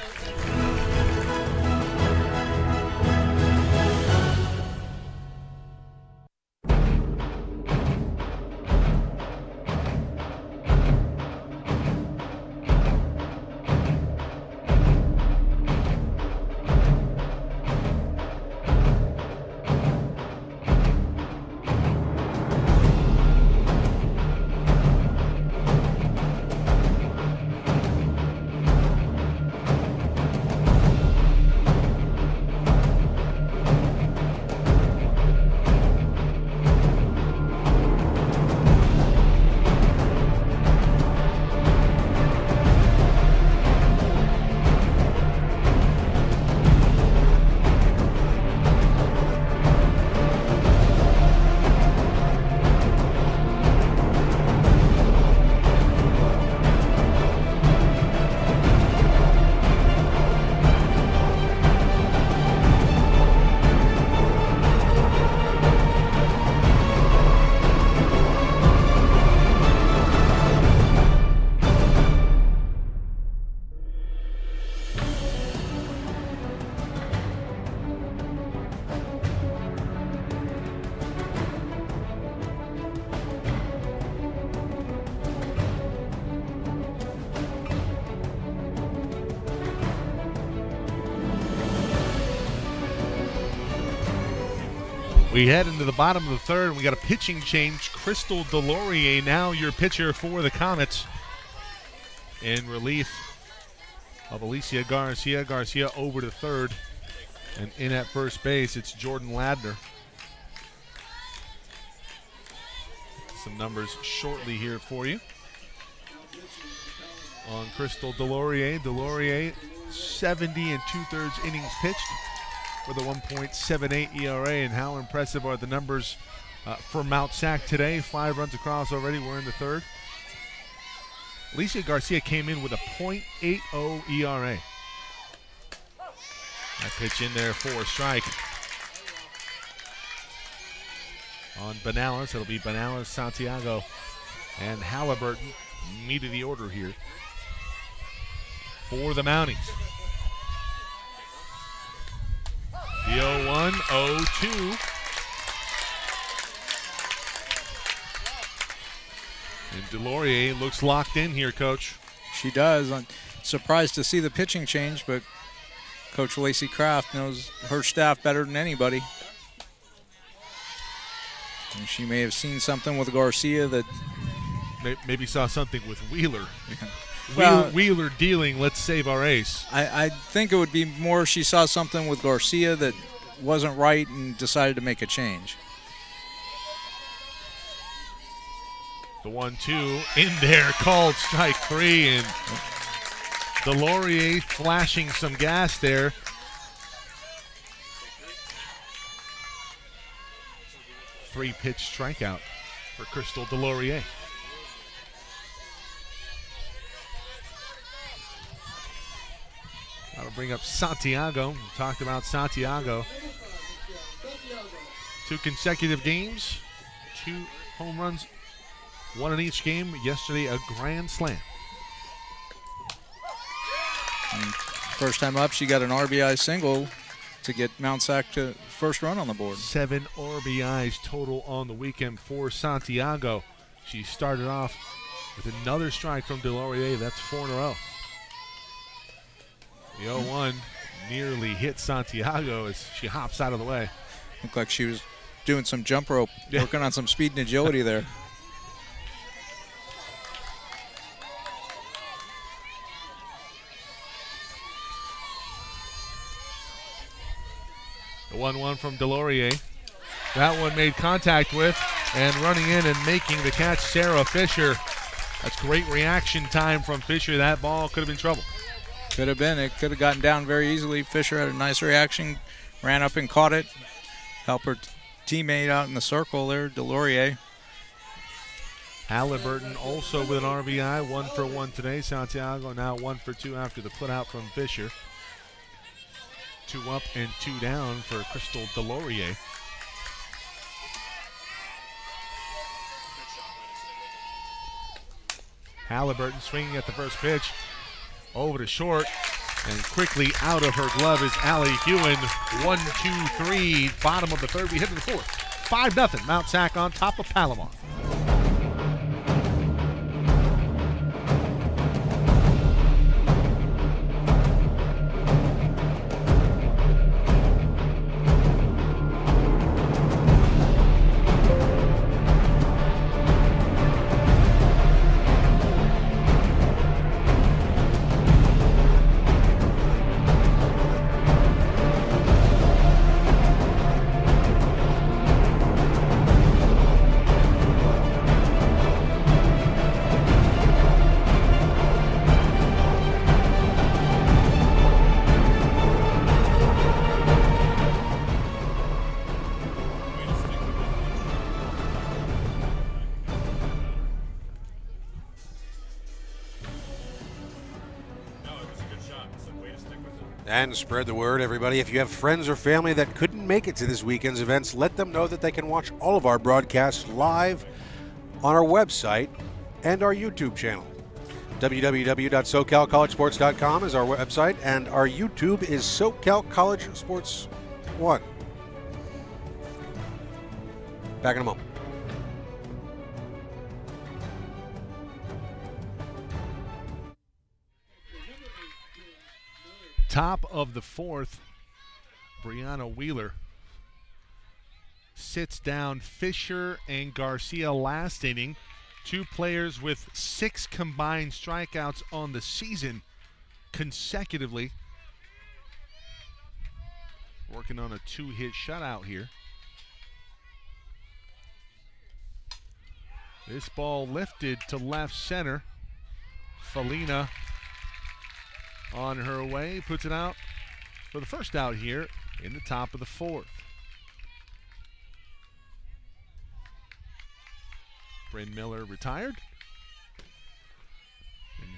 Speaker 1: We head into the bottom of the third, and we got a pitching change. Crystal Delorier now your pitcher for the Comets. In relief of Alicia Garcia. Garcia over to third. And in at first base, it's Jordan Ladner. Some numbers shortly here for you. On Crystal Delorier. Delorier, 70 2/3 innings pitched with a 1.78 ERA. And how impressive are the numbers for Mount Sac today? 5 runs across already. We're in the third. Alicia Garcia came in with a .80 ERA. That pitch in there for a strike. On Benales, it'll be Benales, Santiago, and Halliburton. Meat of the order here for the Mounties. The 0-1, 0-2. And Delorier looks locked in here, Coach.
Speaker 2: She does. I'm surprised to see the pitching change, but Coach Lacey Kraft knows her staff better than anybody. And she may have seen something with Garcia that
Speaker 1: maybe saw something with Wheeler.
Speaker 2: Well,
Speaker 1: Wheeler dealing, let's save our ace.
Speaker 2: I think it would be more she saw something with Garcia that wasn't right and decided to make a change.
Speaker 1: The 1-2 in there, called strike 3, and Delorier flashing some gas there. Three-pitch strikeout for Crystal Delorier. That'll bring up Santiago. We talked about Santiago. 2 consecutive games, 2 home runs, 1 in each game. Yesterday, a grand slam.
Speaker 2: And first time up, she got an RBI single to get Mount Sac to first run on the board.
Speaker 1: 7 RBIs total on the weekend for Santiago. She started off with another strike from Delorier. That's 4 in a row. The 0-1 nearly hit Santiago as she hops out of the way.
Speaker 2: Looked like she was doing some jump rope, working on some speed and agility there.
Speaker 1: The 1-1 from Delorier. That one made contact with, and running in and making the catch, Sarah Fisher. That's great reaction time from Fisher. That ball could have been trouble.
Speaker 2: Could have been. It could have gotten down very easily. Fisher had a nice reaction, ran up and caught it. Help her teammate out in the circle there, Delorier.
Speaker 1: Halliburton also with an RBI, 1 for 1 today. Santiago now 1 for 2 after the put out from Fisher. 2 up and 2 down for Crystal Delorier. Halliburton swinging at the first pitch. Over to short, and quickly out of her glove is Allie Hewen. 1, 2, 3, bottom of the third. We head to the fourth. 5-0, Mount Sac on top of Palomar.
Speaker 4: And spread the word, everybody. If you have friends or family that couldn't make it to this weekend's events, let them know that they can watch all of our broadcasts live on our website and our YouTube channel. www.socalcollegesports.com is our website, and our YouTube is SoCal College Sports 1. Back in a moment.
Speaker 1: Top of the fourth, Brianna Wheeler sits down Fisher and Garcia last inning. 2 players with 6 combined strikeouts on the season consecutively. Working on a 2-hit shutout here. This ball lifted to left center. Felina on her way, puts it out for the first out here in the top of the 4th. Bryn Miller retired.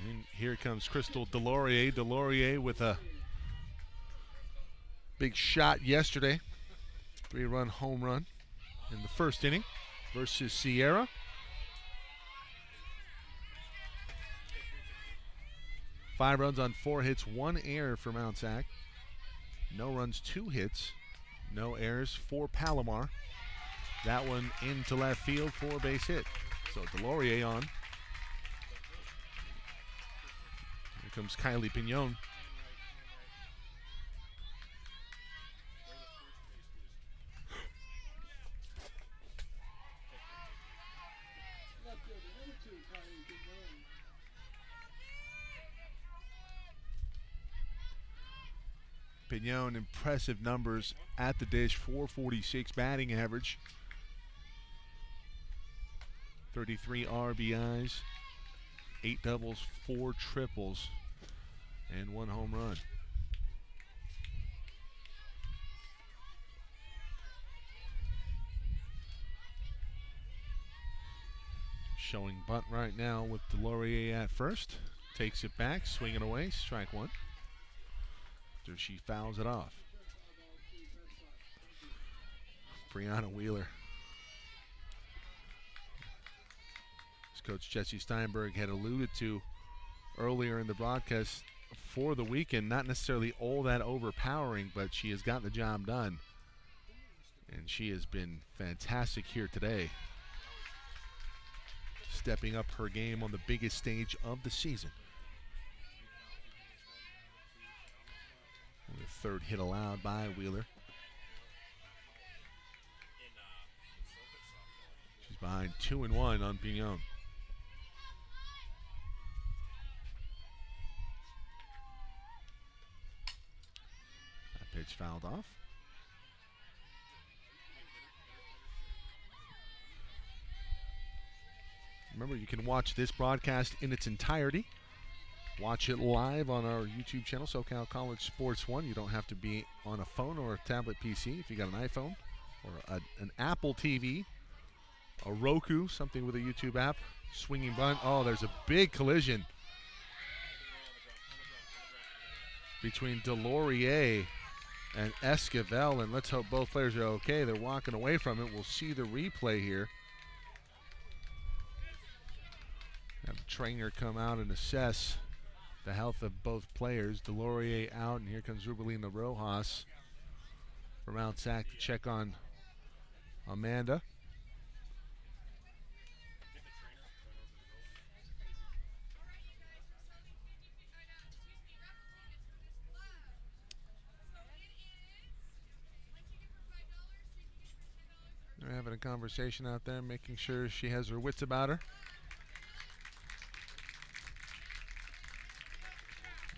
Speaker 1: And here comes Crystal Delorier. Delorier with a big shot yesterday. 3-run home run in the first inning versus Sierra. Five runs on 4 hits, 1 error for Mount SAC. No runs, 2 hits, no errors for Palomar. That one into left field for a base hit. So Delorier on. Here comes Kylie Pignon. Pignon, impressive numbers at the dish, 446 batting average, 33 RBIs, 8 doubles, 4 triples, and 1 home run. Showing bunt right now with Delorier at first. Takes it back, swinging away, strike 1. She fouls it off. Brianna Wheeler. As Coach Jesse Steinberg had alluded to earlier in the broadcast, for the weekend, not necessarily all that overpowering, but she has gotten the job done. And she has been fantastic here today, stepping up her game on the biggest stage of the season. The 3rd hit allowed by Wheeler. She's behind 2-1 on Pignon. That pitch fouled off. Remember, you can watch this broadcast in its entirety. Watch it live on our YouTube channel, SoCal College Sports 1. You don't have to be on a phone or a tablet PC. If you got an iPhone or an Apple TV, a Roku, something with a YouTube app, swinging bunt. Oh, there's a big collision between Delorier and Esquivel, and let's hope both players are okay. They're walking away from it. We'll see the replay here. Have the trainer come out and assess the health of both players. Delorier out, and here comes Rubelina Rojas from Mount SAC to check on Amanda. They're having a conversation out there, making sure she has her wits about her.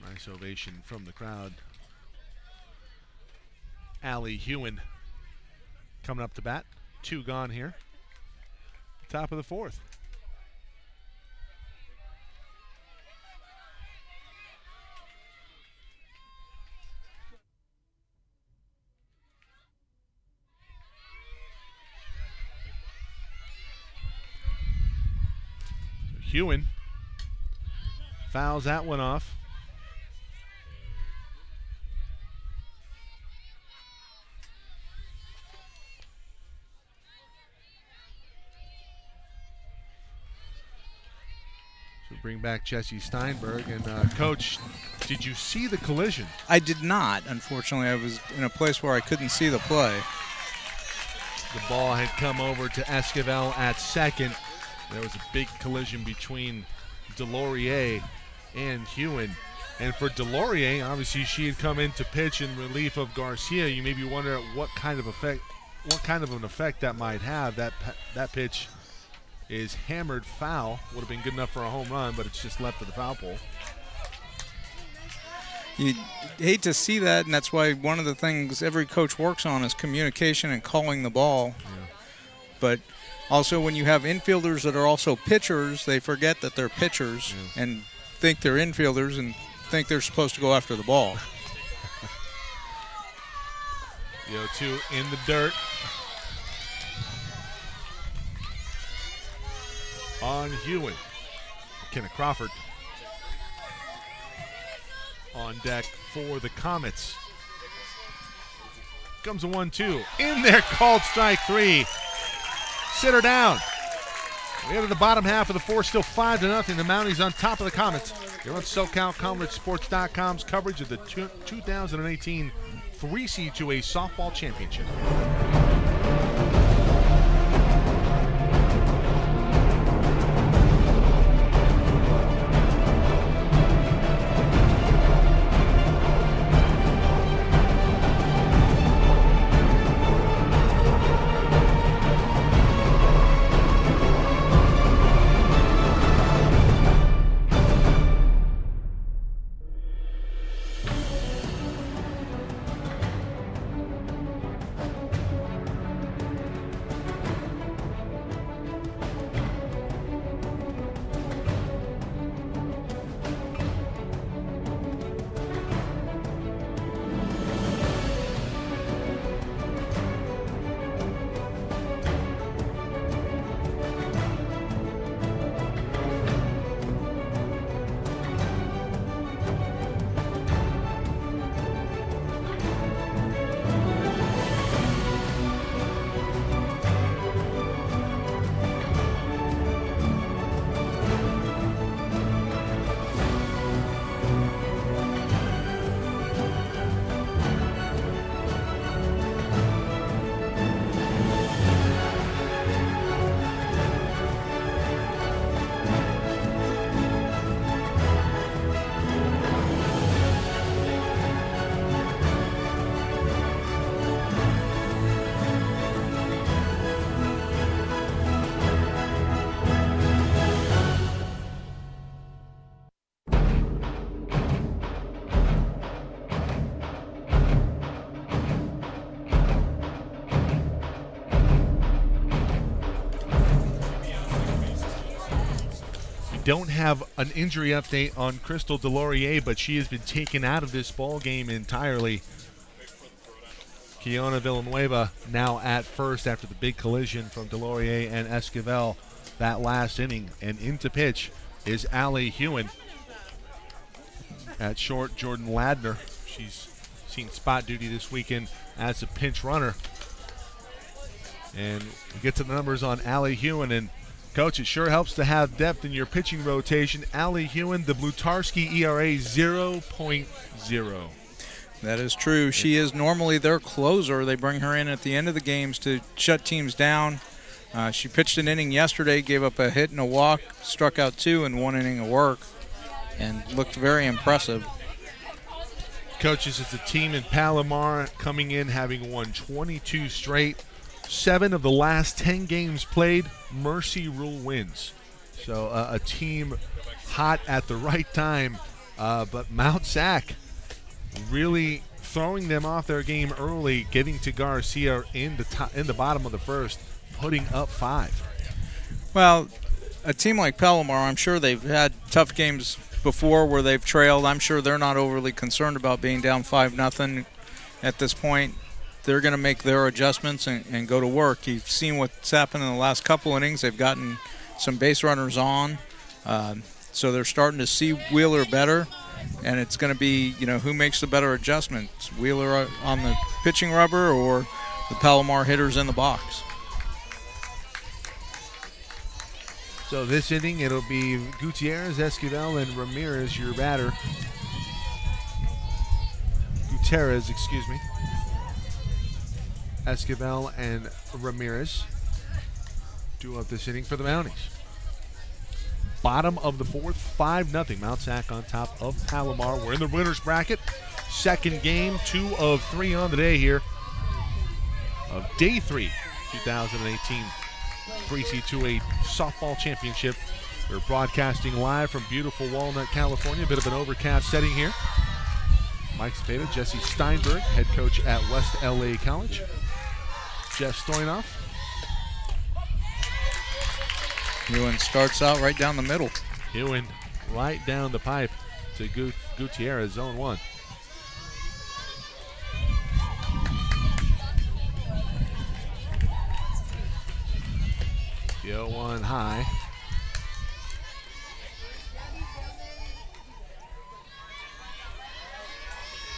Speaker 1: Nice ovation from the crowd. Allie Hewen coming up to bat. 2 gone here. Top of the 4th. Hewen fouls that one off. Bring back Jesse Steinberg. And Coach, did you see the collision?
Speaker 2: I did not. Unfortunately, I was in a place where I couldn't see the play.
Speaker 1: The ball had come over to Esquivel at second. There was a big collision between Delorier and Hewen. And for Delorier, obviously she had come in to pitch in relief of Garcia. You maybe wonder what kind of effect what kind of an effect that might have. That pitch is hammered foul. Would have been good enough for a home run, but it's just left of the foul pole.
Speaker 2: You hate to see that, and that's why one of the things every coach works on is communication and calling the ball.
Speaker 1: Yeah.
Speaker 2: But also when you have infielders that are also pitchers, they forget that they're pitchers and think they're infielders and think they're supposed to go after the ball.
Speaker 1: The 0-2 in the dirt. On Hewen. McKenna Crawford on deck for the Comets. Comes a 1-2. In there, called strike 3. Sit her down. We enter the bottom half of the fourth, still 5-0. The Mounties on top of the Comets. You're on SoCalCollegeSports.com's coverage of the 2018 3C2A Softball Championship. Don't have an injury update on Crystal Delorier, but she has been taken out of this ball game entirely. Kiona Villanueva now at first after the big collision from Delorier and Esquivel that last inning. And into pitch is Allie Hewen. At short, Jordan Ladner. She's seen spot duty this weekend as a pinch runner. And we get to the numbers on Allie Hewen, and Coach, it sure helps to have depth in your pitching rotation. Allie Hewen, the Blutarski ERA 0.0.
Speaker 2: That is true. She is normally their closer. They bring her in at the end of the games to shut teams down. She pitched an inning yesterday, gave up a hit and a walk, struck out 2 in 1 inning of work, and looked very impressive.
Speaker 1: Coaches, it's a team in Palomar coming in having won 22 straight. 7 of the last 10 games played, Mercy Rule wins. So a team hot at the right time, but Mount SAC really throwing them off their game early, getting to Garcia in the bottom of the first, putting up 5.
Speaker 2: Well, a team like Palomar, I'm sure they've had tough games before where they've trailed. I'm sure they're not overly concerned about being down 5-0 at this point. They're going to make their adjustments and go to work. You've seen what's happened in the last couple innings. They've gotten some base runners on, so they're starting to see Wheeler better, and it's going to be, who makes the better adjustments, Wheeler on the pitching rubber or the Palomar hitters in the box.
Speaker 1: So this inning, it'll be Gutierrez, Esquivel, and Ramirez, your batter. Gutierrez, excuse me. Esquivel and Ramirez do up this inning for the Mounties. Bottom of the fourth, 5-0. Mount SAC on top of Palomar. We're in the winner's bracket. Second game, 2 of 3 on the day here. of Day 3, 2018 3C2A Softball Championship. We're broadcasting live from beautiful Walnut, California. A bit of an overcast setting here. Mike Spada, Jesse Steinberg, head coach at West LA College. Jeff Stoynoff.
Speaker 2: Ewan starts out right down the middle.
Speaker 1: Ewan right down the pipe to Gutierrez, zone 1. The 0-1 high.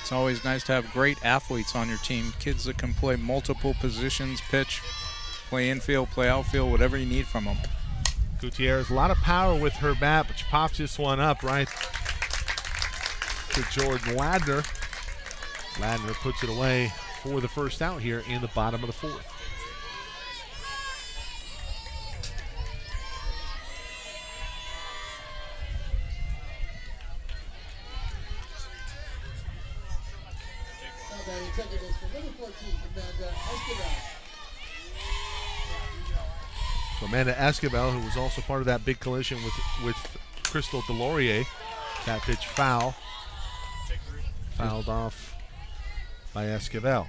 Speaker 2: It's always nice to have great athletes on your team, kids that can play multiple positions, pitch, play infield, play outfield, whatever you need from them.
Speaker 1: Gutierrez, a lot of power with her bat, but she pops this one up right to Jordan Ladner. Ladner puts it away for the first out here in the bottom of the 4th. So Amanda Esquivel, who was also part of that big collision with Crystal Delorier. That pitch foul. Fouled off by Esquivel.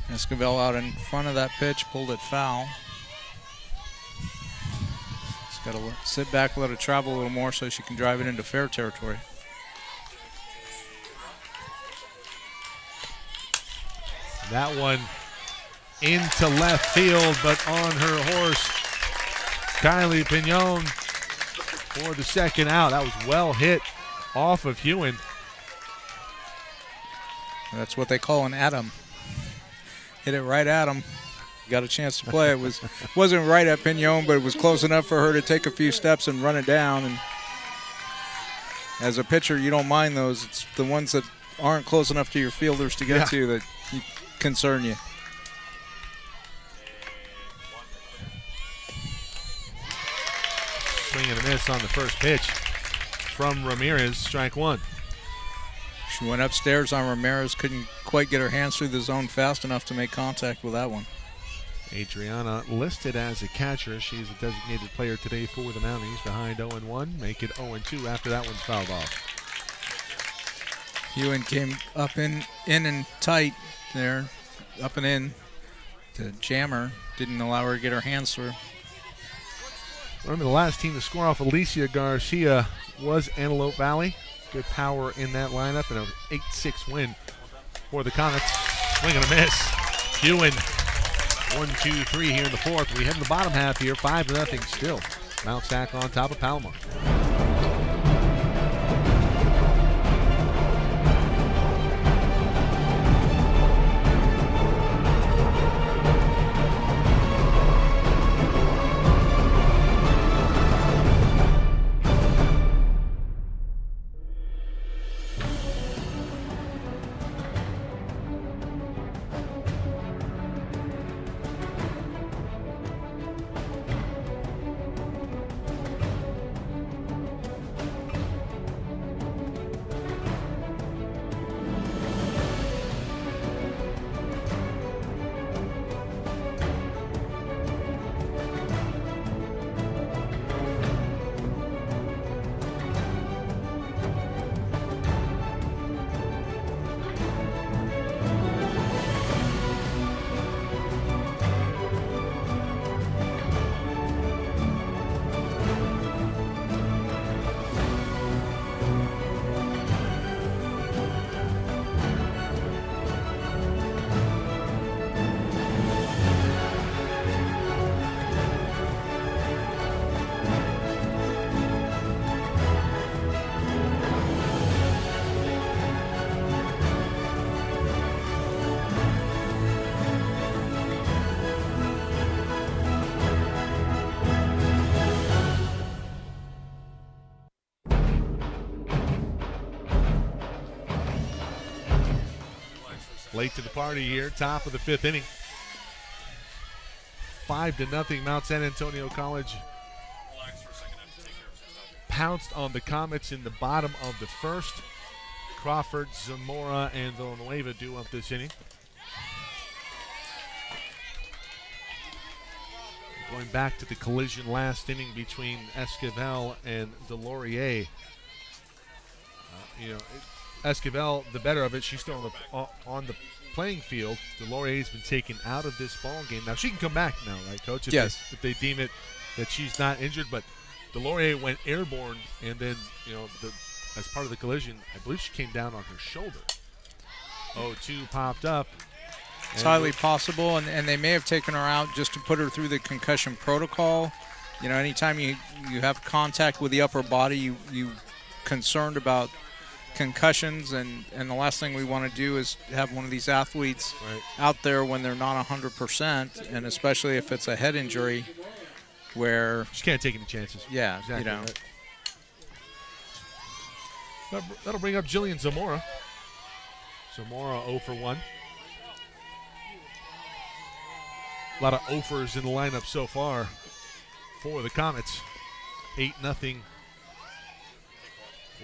Speaker 2: Esquivel out in front of that pitch, pulled it foul. She's got to sit back, let it travel a little more so she can drive it into fair territory.
Speaker 1: That one into left field, but on her horse, Kylie Pignon for the second out. That was well hit off of Hewen.
Speaker 2: That's what they call an atom. Hit it right at him. Got a chance to play. It wasn't right at Pignon, but it was close enough for her to take a few steps and run it down. And as a pitcher, you don't mind those. It's the ones that aren't close enough to your fielders to get to that concern you.
Speaker 1: Swing and a miss on the first pitch from Ramirez, strike 1.
Speaker 2: She went upstairs on Ramirez, couldn't quite get her hands through the zone fast enough to make contact with that one.
Speaker 1: Adriana listed as a catcher. She's a designated player today for the Mounties, behind 0-1. Make it 0-2 after that one's fouled off.
Speaker 2: Hewen came up in and tight there, up and in to jam her. Didn't allow her to get her hands through.
Speaker 1: Remember, the last team to score off Alicia Garcia was Antelope Valley. Good power in that lineup, and an 8-6 win for the Comets. Swing and a miss. Hewen, 1-2-3 here in the 4th. We head in the bottom half here, 5-0 still. Mount Sac on top of Palomar. Late to the party here, top of the 5th inning. 5-0 Mount San Antonio College pounced on the Comets in the bottom of the 1st. Crawford, Zamora, and Villanueva due up this inning. Going back to the collision last inning between Esquivel and Delorier. Esquivel, the better of it, she's still on the playing field. Delorier's been taken out of this ball game. Now she can come back now, right, Coach?
Speaker 2: Yes.
Speaker 1: If they deem it that she's not injured, but Delorier went airborne, and then as part of the collision, I believe she came down on her shoulder. 0-2 popped up.
Speaker 2: It's highly possible, and they may have taken her out just to put her through the concussion protocol. Anytime you have contact with the upper body, you concerned about concussions, and the last thing we want to do is have one of these athletes out there when they're not 100%, and especially if it's a head injury where
Speaker 1: she can't take any chances.
Speaker 2: Yeah,
Speaker 1: exactly. Right. That'll bring up Jillian Zamora. Zamora 0 for 1. A lot of offers in the lineup so far for the Comets. 8-0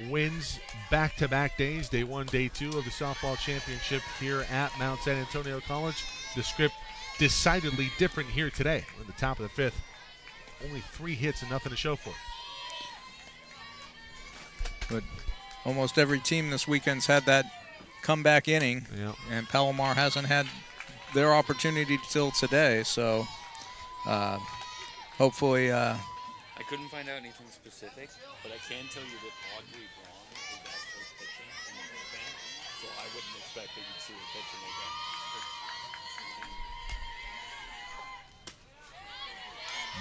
Speaker 1: wins back-to-back days. Day 1, Day 2 of the softball championship here at Mount San Antonio College. The script decidedly different here today. We're in the top of the 5th. Only 3 hits and nothing to show for it.
Speaker 2: But almost every team this weekend's had that comeback inning, and Palomar hasn't had their opportunity till today, so hopefully
Speaker 3: I couldn't find out anything specific, but I can tell you that Audrey Braun is back first pitching in the bullpen, so I wouldn't expect that you'd see a pitcher make that.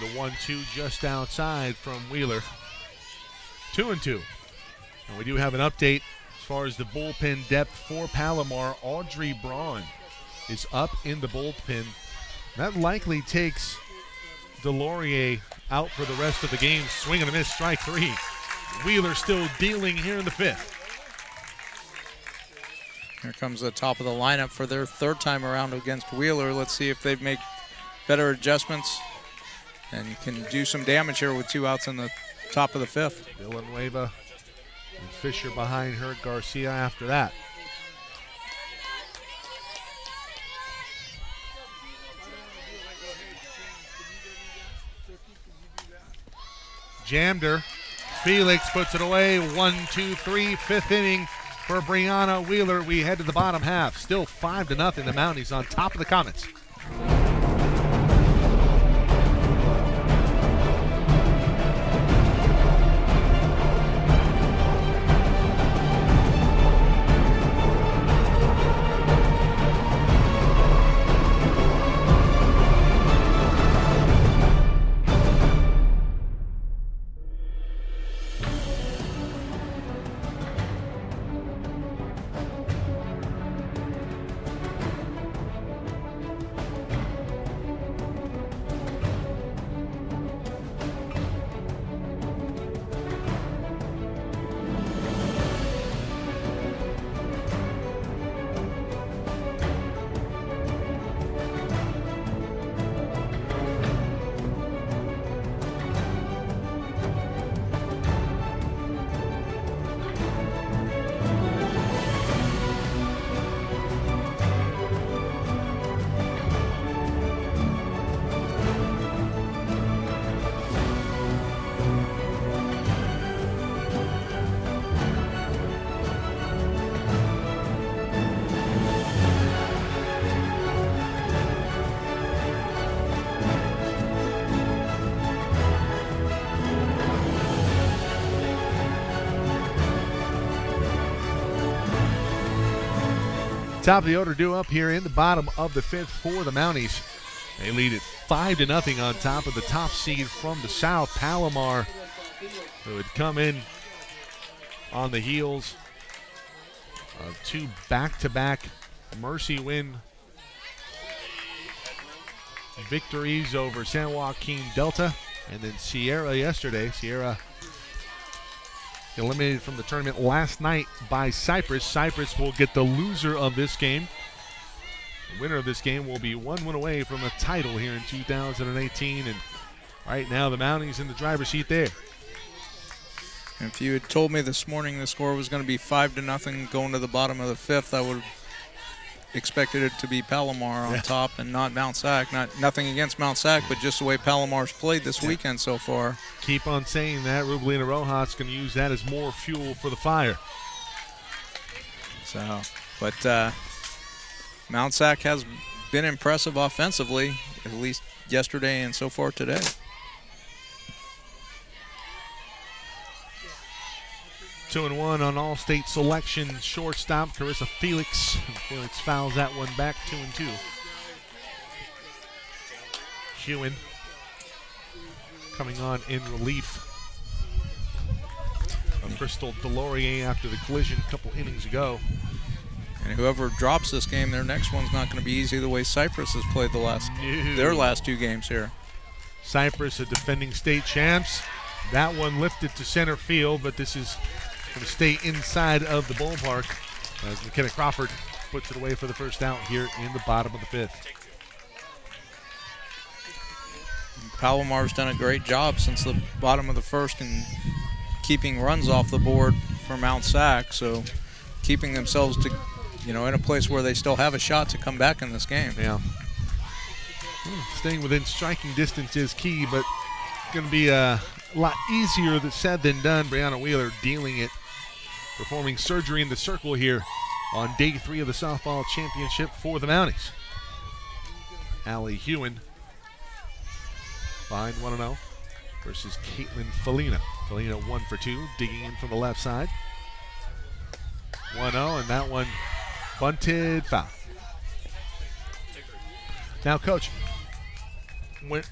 Speaker 1: The 1-2 just outside from Wheeler. 2-2. And we do have an update as far as the bullpen depth for Palomar. Audrey Braun is up in the bullpen. That likely takes Delorier out for the rest of the game. Swing and a miss, strike 3. Wheeler still dealing here in the 5th.
Speaker 2: Here comes the top of the lineup for their 3rd time around against Wheeler. Let's see if they've made better adjustments and can do some damage here with 2 outs in the top of the 5th.
Speaker 1: Villanueva and Fisher behind her, Garcia after that. Jammed her. Felix puts it away. 1-2-3, 5th inning for Brianna Wheeler. We head to the bottom half. Still 5-0. The Mounties on top of the Comets. Top of the order due up here in the bottom of the 5th for the Mounties. They lead it 5-0 on top of the top seed from the south, Palomar, who had come in on the heels of 2 back-to-back Mercy win victories over San Joaquin Delta, and then Sierra yesterday. Sierra eliminated from the tournament last night by Cypress. Cypress will get the loser of this game. The winner of this game will be 1 win away from a title here in 2018. And right now the Mounties in the driver's seat there.
Speaker 2: If you had told me this morning the score was going to be 5-0 going to the bottom of the 5th, I would have expected it to be Palomar on top and not Mount SAC. Nothing against Mount SAC, but just the way Palomar's played this weekend so far.
Speaker 1: Keep on saying that. Rubelina Rojas going to use that as more fuel for the fire.
Speaker 2: So, but Mount SAC has been impressive offensively, at least yesterday and so far today.
Speaker 1: Two and one on All-State selection shortstop Carissa Felix. Felix fouls that one back. 2-2. Hewen coming on in relief of Crystal Delorier after the collision a couple innings ago.
Speaker 2: And whoever drops this game, their next one's not going to be easy the way Cypress has played their last 2 games here.
Speaker 1: Cypress, a defending state champs. That one lifted to center field, but this is going to stay inside of the ballpark as McKenna Crawford puts it away for the first out here in the bottom of the 5th.
Speaker 2: Palomar's done a great job since the bottom of the 1st in keeping runs off the board for Mount SAC, so keeping themselves to, in a place where they still have a shot to come back in this game.
Speaker 1: Yeah. Staying within striking distance is key, but going to be a lot easier said than done. Brianna Wheeler dealing it, performing surgery in the circle here on day 3 of the softball championship for the Mounties. Allie Hewen behind 1-0 versus Caitlin Felina. Felina 1 for 2, digging in from the left side. 1-0, and that one bunted foul. Now, Coach, when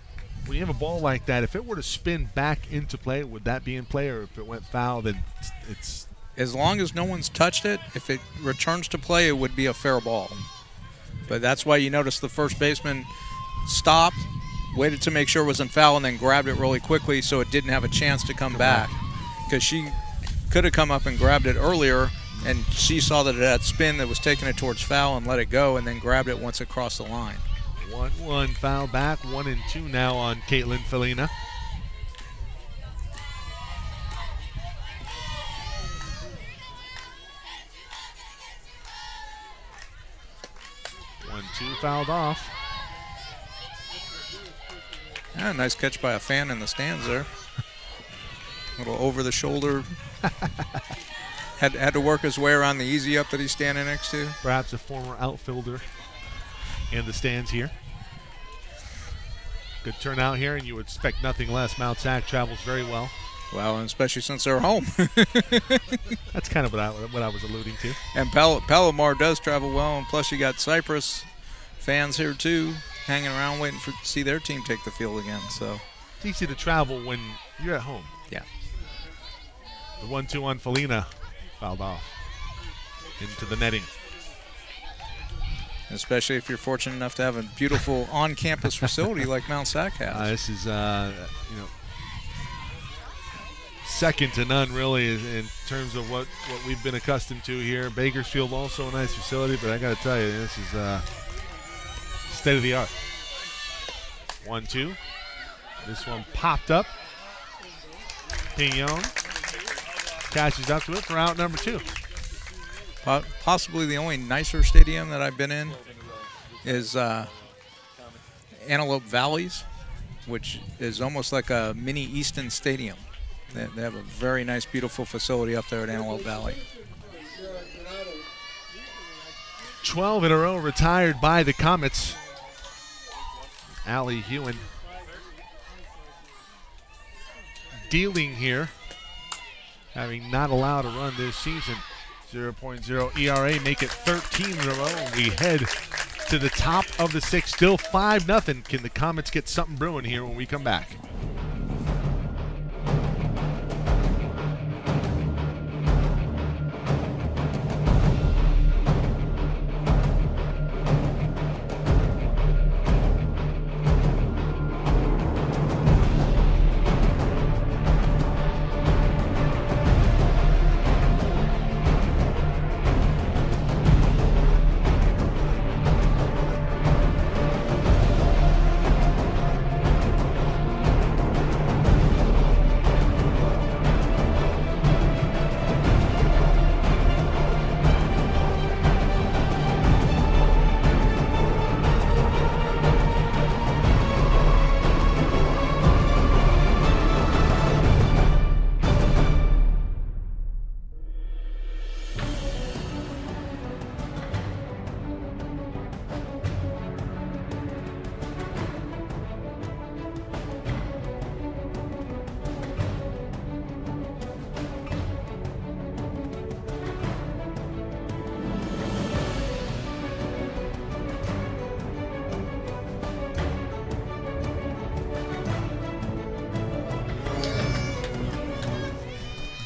Speaker 1: you have a ball like that, if it were to spin back into play, would that be in play? Or if it went foul, then it's...
Speaker 2: As long as no one's touched it, if it returns to play, it would be a fair ball. But that's why you notice the first baseman stopped, waited to make sure it wasn't foul, and then grabbed it really quickly so it didn't have a chance to come back. Because she could have come up and grabbed it earlier, and she saw that it had spin that was taking it towards foul and let it go, and then grabbed it once it crossed the line.
Speaker 1: 1-1 foul back, 1-2 now on Caitlin Felina. Two fouled off.
Speaker 2: Yeah, nice catch by a fan in the stands there. A little over the shoulder. had to work his way around the easy up that he's standing next to.
Speaker 1: Perhaps a former outfielder in the stands here. Good turnout here, and you would expect nothing less. Mount SAC travels very well.
Speaker 2: Well, and especially since they're home.
Speaker 1: That's kind of what I was alluding to.
Speaker 2: And Palomar does travel well, and plus you got Cypress fans here too, hanging around waiting to see their team take the field again. So
Speaker 1: it's easy to travel when you're at home.
Speaker 2: Yeah.
Speaker 1: The 1-2 on Felina fouled off into the netting.
Speaker 2: Especially if you're fortunate enough to have a beautiful on-campus facility like Mount SAC has.
Speaker 1: This is, second to none, really, in terms of what we've been accustomed to here. Bakersfield also a nice facility, but I got to tell you, this is state of the art. 1-2. This one popped up. Pignon catches up to it for out number 2.
Speaker 2: Possibly the only nicer stadium that I've been in is Antelope Valleys, which is almost like a mini Easton Stadium. They have a very nice, beautiful facility up there at Antelope Valley.
Speaker 1: 12 in a row retired by the Comets. Allie Hewen dealing here, having not allowed a run this season. 0.0 ERA, make it 13 in a row. We head to the top of the 6th, still 5-0. Can the Comets get something brewing here when we come back?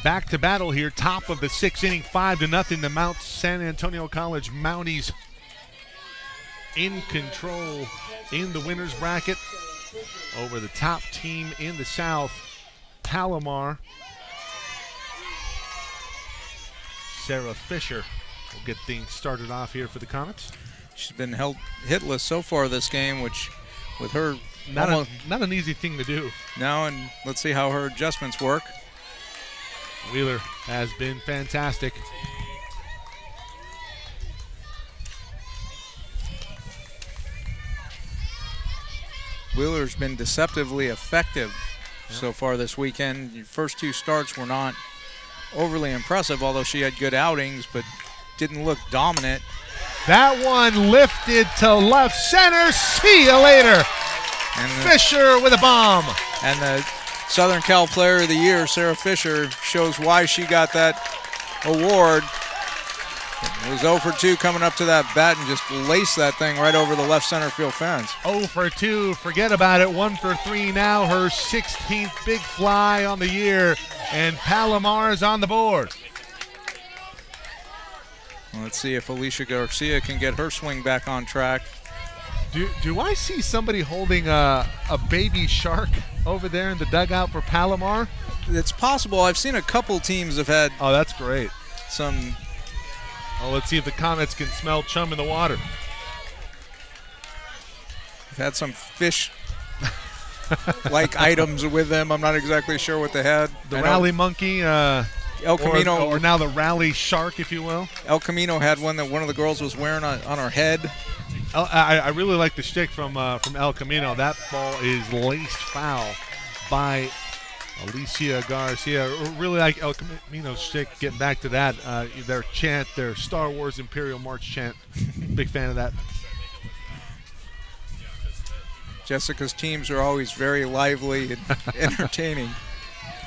Speaker 1: back to battle here. Top of the 6th inning, 5-0. The Mount San Antonio College Mounties in control in the winner's bracket over the top team in the South, Palomar. Sarah Fisher will get things started off here for the Comets.
Speaker 2: She's been held hitless so far this game, which with her
Speaker 1: not an easy thing to do.
Speaker 2: No, and let's see how her adjustments work.
Speaker 1: Wheeler has been fantastic.
Speaker 2: Wheeler's been deceptively effective so far this weekend. The first 2 starts were not overly impressive, although she had good outings, but didn't look dominant.
Speaker 1: That one lifted to left center. See you later. And Fisher with a bomb.
Speaker 2: And the Southern Cal Player of the Year, Sarah Fisher, shows why she got that award. It was 0 for 2 coming up to that bat and just laced that thing right over the left center field fence.
Speaker 1: 0 for 2, forget about it. 1 for 3 now, her 16th big fly on the year, and Palomar is on the board.
Speaker 2: Let's see if Alicia Garcia can get her swing back on track.
Speaker 1: Do I see somebody holding a baby shark over there in the dugout for Palomar?
Speaker 2: It's possible. I've seen a couple teams have had.
Speaker 1: Oh, that's great.
Speaker 2: Some.
Speaker 1: Oh, let's see if the Comets can smell chum in the water.
Speaker 2: They've had some fish-like items with them. I'm not exactly sure what they had.
Speaker 1: The rally monkey,
Speaker 2: El Camino,
Speaker 1: or now the rally shark, if you will.
Speaker 2: El Camino had one that one of the girls was wearing on her head.
Speaker 1: I really like the shtick from El Camino. That ball is laced foul by Alicia Garcia. Really like El Camino's shtick. Getting back to that, their chant, their Star Wars Imperial March chant. Big fan of that.
Speaker 2: Jessica's teams are always very lively and entertaining.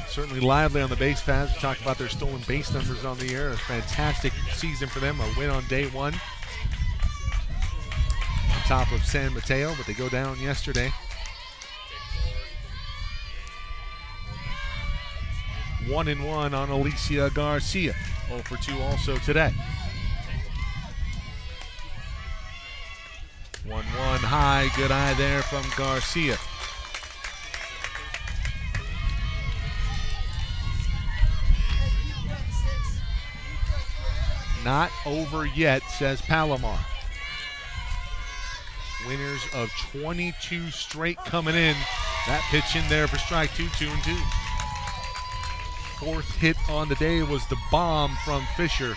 Speaker 1: Certainly lively on the base paths. We talked about their stolen base numbers on the air. A fantastic season for them. A win on day 1. On top of San Mateo, but they go down yesterday. 1-1 on Alicia Garcia. 0 for 2 also today. 1-1 high, good eye there from Garcia. Not over yet, says Palomar. Winners of 22 straight coming in. That pitch in there for strike 2, 2-2. 4th hit on the day was the bomb from Fisher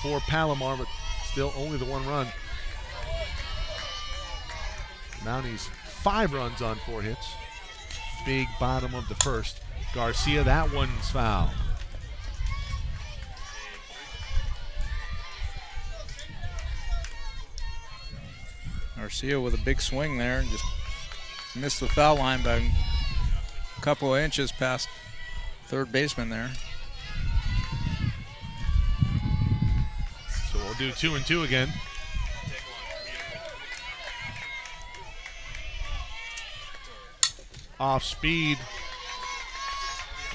Speaker 1: for Palomar, but still only the 1 run. Mounties 5 runs on 4 hits. Big bottom of the 1st. Garcia, that one's foul.
Speaker 2: Garcia with a big swing there, just missed the foul line by a couple of inches past third baseman there.
Speaker 1: So we'll do 2-2 again. Off speed.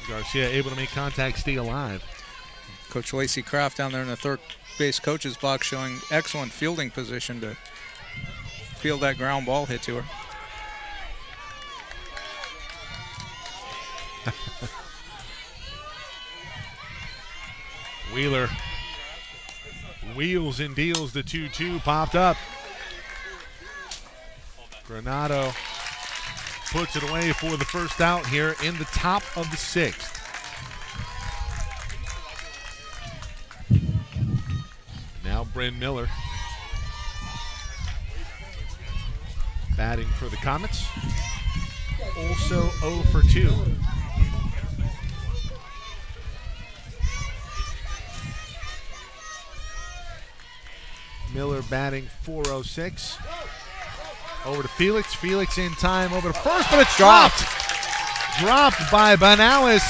Speaker 1: Garcia able to make contact, stay alive.
Speaker 2: Coach Lacey Kraft down there in the third base coach's box showing excellent fielding position to field that ground ball hit to her.
Speaker 1: Wheeler wheels and deals. The 2-2 popped up. Granado puts it away for the first out here in the top of the 6th. Now Bryn Miller batting for the Comets. Also 0 for 2. Miller batting .406. Over to Felix. Felix in time over to first, but it's dropped. Dropped by Banales.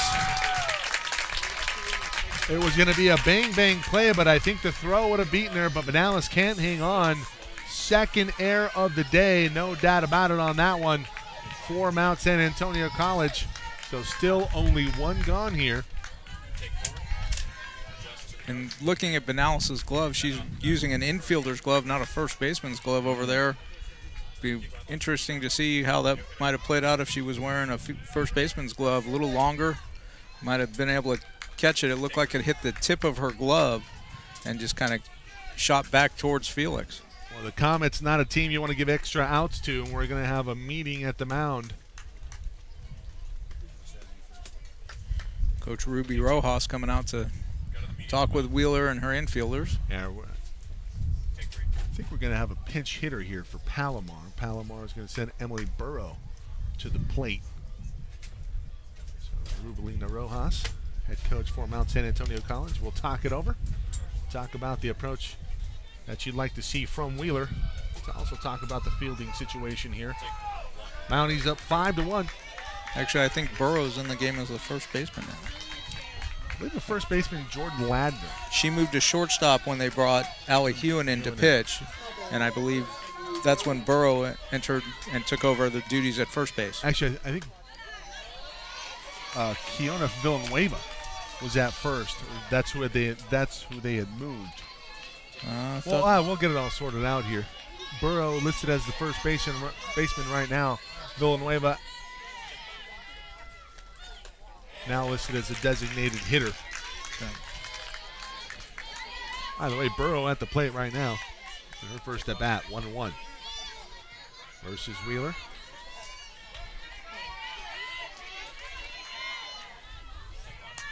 Speaker 1: It was going to be a bang-bang play, but I think the throw would have beaten her, but Banales can't hang on. Second error of the day, no doubt about it on that one for Mount San Antonio College. So still only 1 gone here.
Speaker 2: And looking at Benalis's glove, she's using an infielder's glove, not a first baseman's glove over there. Be interesting to see how that might have played out if she was wearing a first baseman's glove a little longer. Might have been able to catch it. It looked like it hit the tip of her glove and just kind of shot back towards Felix.
Speaker 1: Well, the Comets not a team you want to give extra outs to, and we're going to have a meeting at the mound.
Speaker 2: Coach Ruby Rojas coming out to talk with Wheeler and her infielders.
Speaker 1: Yeah, I think we're going to have a pinch hitter here for Palomar. Palomar is going to send Emily Burrow to the plate. So Rubelina Rojas, head coach for Mount San Antonio College, will talk it over. Talk about the approach that you'd like to see from Wheeler. To also talk about the fielding situation here. Mounties up 5-1.
Speaker 2: Actually, I think Burrow's in the game as the first baseman now.
Speaker 1: I believe the first baseman, Jordan Ladner.
Speaker 2: She moved to shortstop when they brought Allie Hewen in to pitch, and I believe that's when Burrow entered and took over the duties at first base.
Speaker 1: Actually, I think Kiona Villanueva was at first. That's who they had moved. We'll get it all sorted out here. Burrow listed as the first baseman right now. Villanueva now listed as a designated hitter. By the way, Burrow at the plate right now. Her first at bat, 1-1 versus Wheeler.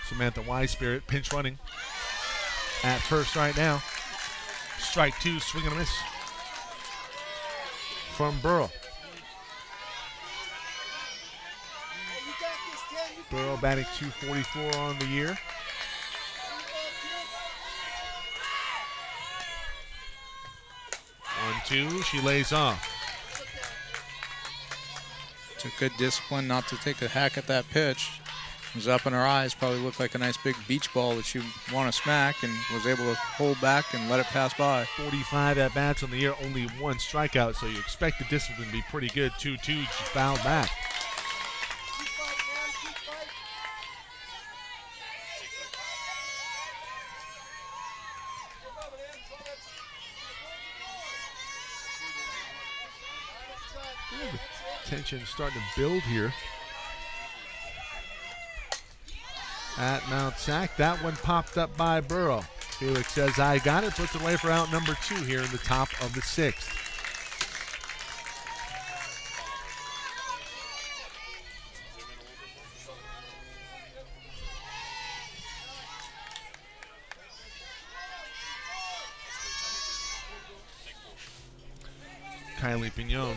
Speaker 1: Samantha Wise-Spirit pinch running at first right now. Strike two, swing and a miss from Burrow. Burrow batting .244 on the year. One-two, she lays off.
Speaker 2: Took good discipline not to take a hack at that pitch. It was up in her eyes, probably looked like a nice big beach ball that she want to smack, and was able to hold back and let it pass by.
Speaker 1: 45 at-bats on the year, only one strikeout, so you expect the discipline to be pretty good. 2-2, she fouled back. Tension starting to build here at Mount Sac. That one popped up by Burrow. Felix says, I got it. Puts it away for out number 2 here in the top of the 6th. Kylie Pignon.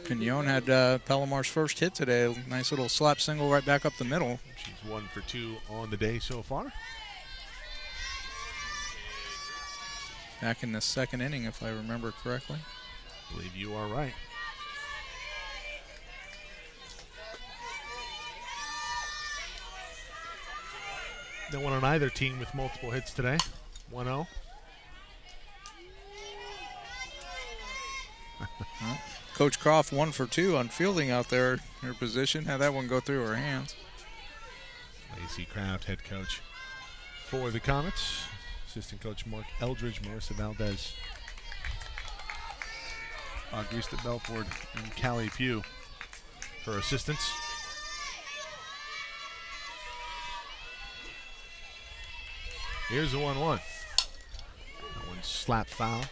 Speaker 2: Pignon had Palomar's first hit today. A nice little slap single right back up the middle.
Speaker 1: She's 1 for 2 on the day so far.
Speaker 2: Back in the second inning, if I remember correctly.
Speaker 1: I believe you are right. No one on either team with multiple hits today. 1-0.
Speaker 2: Coach Croft 1 for 2 on fielding out there in her position. Had that one go through her hands.
Speaker 1: Lacey Kraft, head coach for the Comets. Assistant coach Mark Eldridge, Marissa Valdez, Augusta Belford, and Callie Pugh, her assistants. Here's the 1-1. That one's slap foul.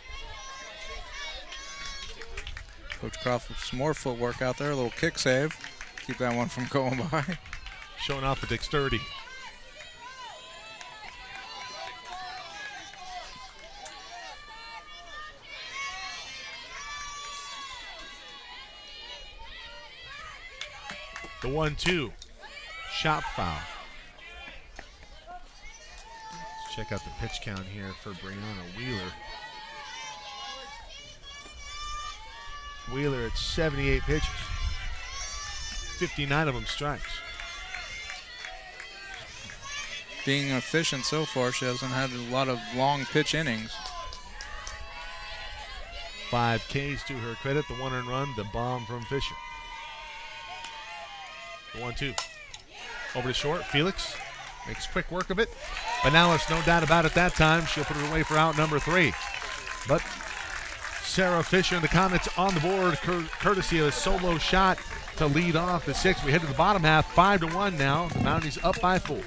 Speaker 2: Coach Croft with some more footwork out there, a little kick save. Keep that one from going by.
Speaker 1: Showing off the dexterity. The 1-2. Shot foul. Let's check out the pitch count here for Brianna Wheeler. Wheeler at 78 pitches. 59 of them strikes.
Speaker 2: Being efficient so far, she hasn't had a lot of long pitch innings.
Speaker 1: 5 Ks to her credit. The 1 earned run, the bomb from Fisher. The 1-2. Over to short, Felix makes quick work of it. Banales, no doubt about it that time. She'll put it away for out number 3. But Sarah Fisher in the comments on the board, courtesy of a solo shot to lead off the 6th. We head to the bottom half, 5-1 now. The Mounties up by 4.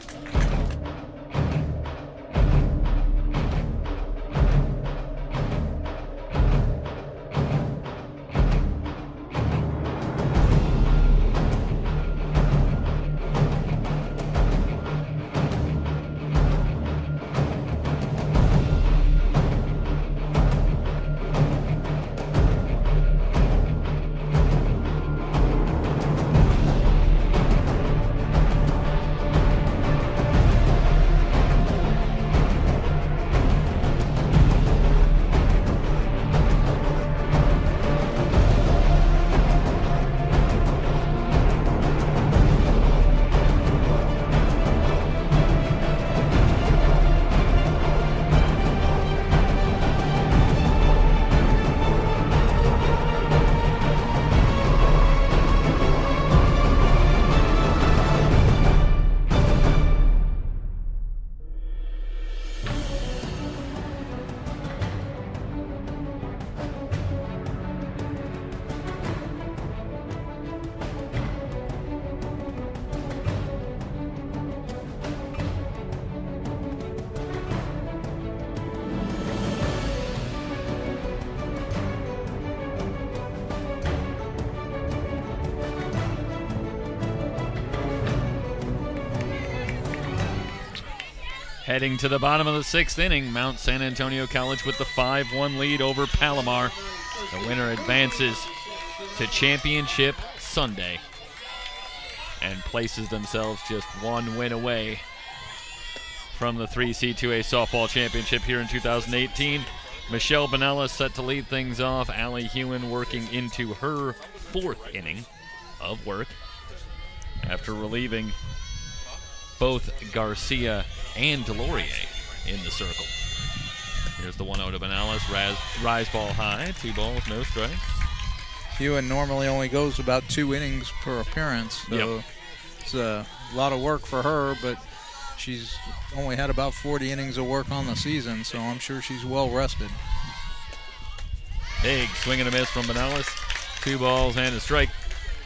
Speaker 3: Heading to the bottom of the 6th inning, Mount San Antonio College with the 5-1 lead over Palomar. The winner advances to Championship Sunday and places themselves just 1 win away from the 3C2A Softball Championship here in 2018. Michelle Banales set to lead things off. Allie Hewen working into her 4th inning of work after relieving both Garcia and Delorier in the circle. Here's the 1-0 to Banales. Rise ball high, 2 balls, no strikes.
Speaker 2: Hewen normally only goes about 2 innings per appearance, so
Speaker 3: yep.
Speaker 2: It's a lot of work for her, but she's only had about 40 innings of work on the season, so I'm sure she's well rested.
Speaker 3: Big swing and a miss from Banales. 2 balls and a strike.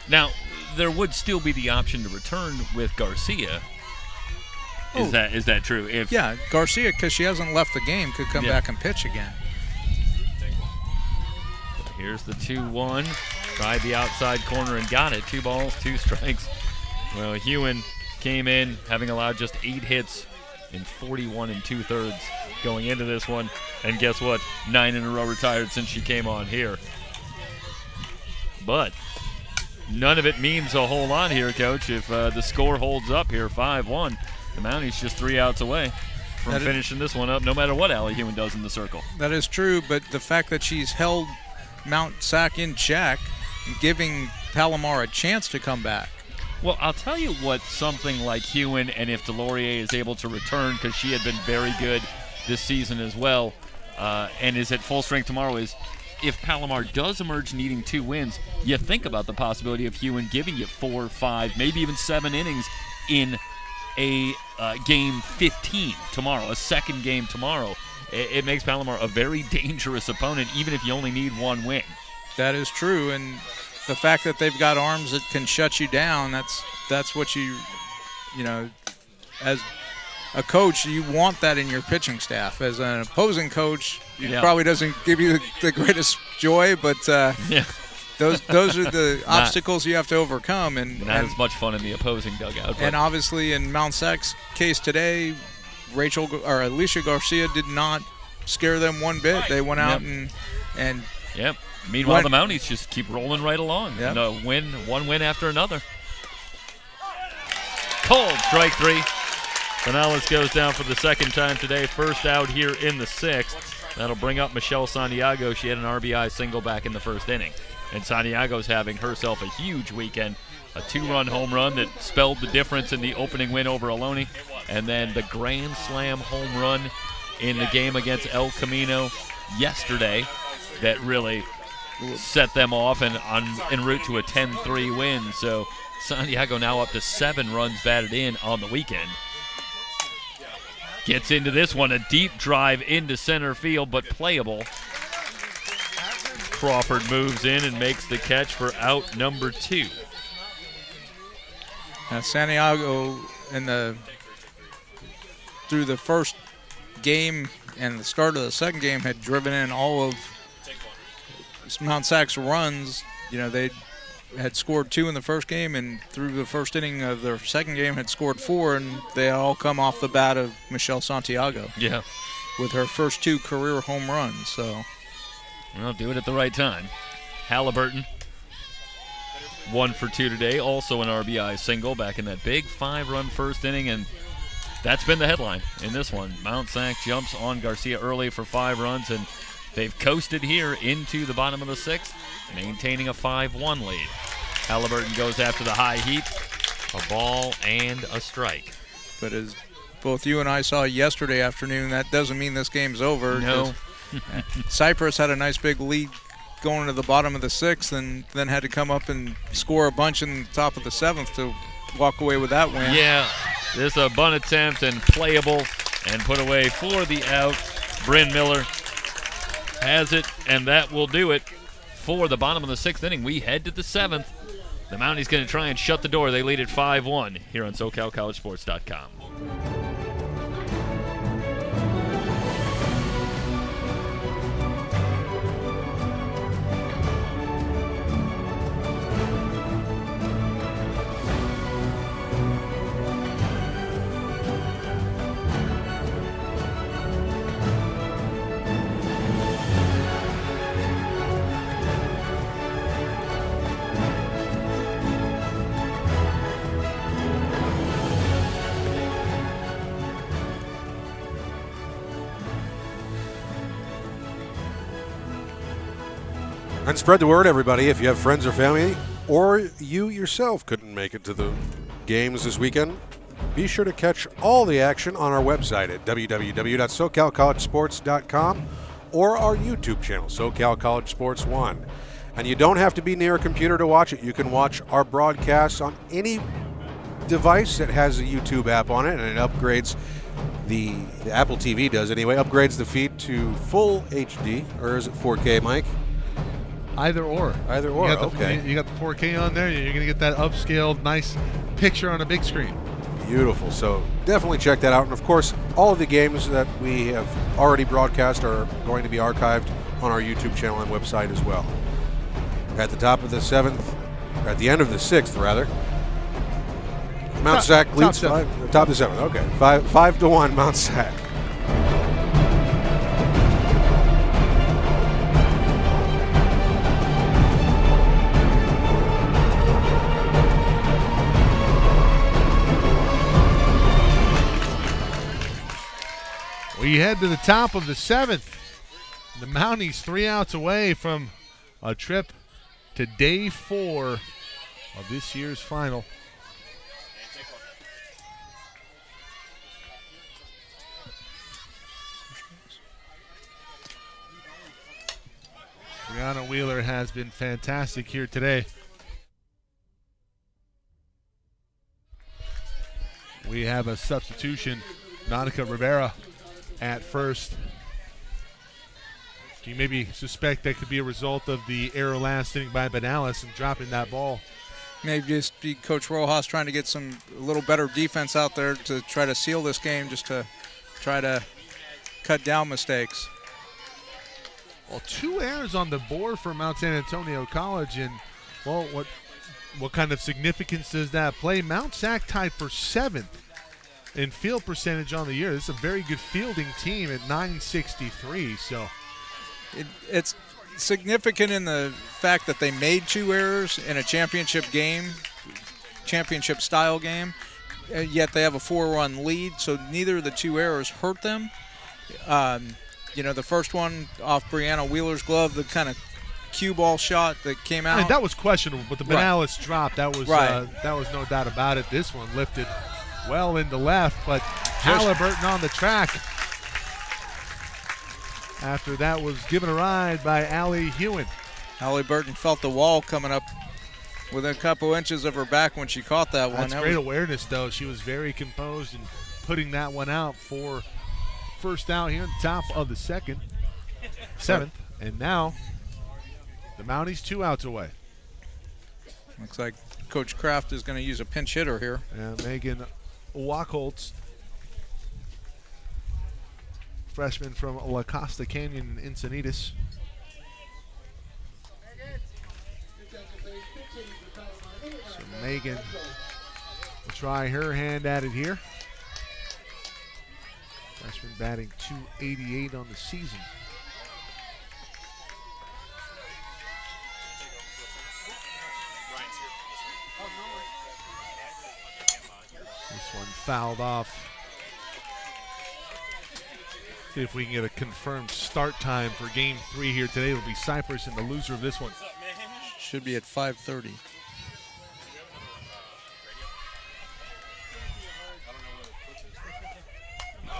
Speaker 3: Now, there would still be the option to return with Garcia. Is that true?
Speaker 2: Yeah, Garcia, because she hasn't left the game, could come back and pitch again.
Speaker 3: Here's the 2-1. Tried the outside corner and got it. 2 balls, 2 strikes. Well, Hewen came in having allowed just 8 hits in 41 2/3 going into this one. And guess what? 9 in a row retired since she came on here. But none of it means a whole lot here, Coach. If the score holds up here, 5-1. The Mounties just 3 outs away from finishing this one up, no matter what Allie Hewen does in the circle.
Speaker 2: That is true, but the fact that she's held Mount SAC in check, giving Palomar a chance to come back.
Speaker 3: Well, I'll tell you what something like Hewen, and if Delorier is able to return, because she had been very good this season as well, and is at full strength tomorrow, is if Palomar does emerge needing 2 wins, you think about the possibility of Hewen giving you 4, 5, maybe even 7 innings in a game 15 tomorrow, a second game tomorrow. It makes Palomar a very dangerous opponent, even if you only need 1 win.
Speaker 2: That is true, and the fact that they've got arms that can shut you down, that's what you know, as a coach, you want that in your pitching staff. As an opposing coach, it probably doesn't give you the greatest joy, but those are the obstacles you have to overcome. And
Speaker 3: not as much fun in the opposing dugout.
Speaker 2: And obviously in Mount SAC's case today, Alicia Garcia did not scare them one bit. They went out and
Speaker 3: Yep. Meanwhile, the Mounties just keep rolling right along.
Speaker 2: Yep.
Speaker 3: One win after another. Cold, strike 3. Banales goes down for the 2nd time today. First out here in the 6th. That'll bring up Michelle Santiago. She had an RBI single back in the 1st inning. And Santiago's having herself a huge weekend. A 2-run home run that spelled the difference in the opening win over Ohlone. And then the grand slam home run in the game against El Camino yesterday that really set them off and en route to a 10-3 win. So Santiago now up to 7 runs batted in on the weekend. Gets into this one, a deep drive into center field, but playable. Crawford moves in and makes the catch for out number 2.
Speaker 2: Now Santiago through the first game and the start of the second game had driven in all of Mount SAC's runs. You know, they had scored 2 in the first game, and through the first inning of their second game had scored 4, and they all come off the bat of Michelle Santiago.
Speaker 3: Yeah.
Speaker 2: With her first 2 career home runs. So,
Speaker 3: well, do it at the right time. Halliburton, 1 for 2 today, also an RBI single back in that big 5-run first inning, and that's been the headline in this one. Mount SAC jumps on Garcia early for 5 runs, and they've coasted here into the bottom of the 6th, maintaining a 5-1 lead. Halliburton goes after the high heat, a ball and a strike.
Speaker 2: But as both you and I saw yesterday afternoon, that doesn't mean this game's over.
Speaker 3: No.
Speaker 2: Cypress had a nice big lead going to the bottom of the 6th, and then had to come up and score a bunch in the top of the 7th to walk away with that win.
Speaker 3: Yeah, this is a bunt attempt and playable and put away for the out. Bryn Miller has it, and that will do it for the bottom of the 6th inning. We head to the 7th. The Mounties going to try and shut the door. They lead at 5-1 here on SoCalCollegeSports.com.
Speaker 4: And spread the word, everybody. If you have friends or family, or you yourself couldn't make it to the games this weekend, be sure to catch all the action on our website at www.socalcollegesports.com or our YouTube channel, SoCal College Sports 1. And you don't have to be near a computer to watch it. You can watch our broadcasts on any device that has a YouTube app on it, and it upgrades the Apple TV does anyway, upgrades the feed to full HD, or is it 4K, Mike?
Speaker 1: Either or.
Speaker 4: Either or, okay.
Speaker 1: You got the 4K on there. You're going to get that upscaled, nice picture on a big screen.
Speaker 4: Beautiful. So definitely check that out. And, of course, all of the games that we have already broadcast are going to be archived on our YouTube channel and website as well. At the top of the 7th, or at the end of the 6th, rather, Mount SAC leads top of the 7th. Okay. 5-1 Mount SAC.
Speaker 1: We head to the top of the 7th. The Mounties 3 outs away from a trip to day 4 of this year's final. Brianna Wheeler has been fantastic here today. We have a substitution, Monica Rivera at first. Do you maybe suspect that could be a result of the error last inning by Benalis and dropping that ball?
Speaker 2: Maybe just be Coach Rojas trying to get a little better defense out there to try to seal this game, just to try to cut down mistakes.
Speaker 1: Well, 2 errors on the board for Mount San Antonio College, and well, what kind of significance does that play? Mount SAC tied for 7th in field percentage on the year. This is a very good fielding team at .963. So
Speaker 2: it's significant in the fact that they made 2 errors in a championship style game, yet they have a 4-run lead. So neither of the 2 errors hurt them. You know, the first one off Brianna Wheeler's glove, the kind of cue ball shot that came out.
Speaker 1: I mean, that was questionable, but the Benalis drop, that was no doubt about it. This one lifted well into left, but Halliburton on the track. After that was given a ride by Allie Hewen.
Speaker 2: Halliburton felt the wall coming up within a couple inches of her back when she caught that one.
Speaker 1: That's great awareness, though. She was very composed and putting that one out for first out here in the top of the seventh. And now the Mounties 2 outs away.
Speaker 2: Looks like Coach Kraft is going to use a pinch hitter here.
Speaker 1: And Megan Wachholtz, freshman from La Costa Canyon in Encinitas. So Megan will try her hand at it here. Freshman batting .288 on the season. This one fouled off. See if we can get a confirmed start time for game 3 here today. It'll be Cypress and the loser of this one.
Speaker 2: Should be at 5:30.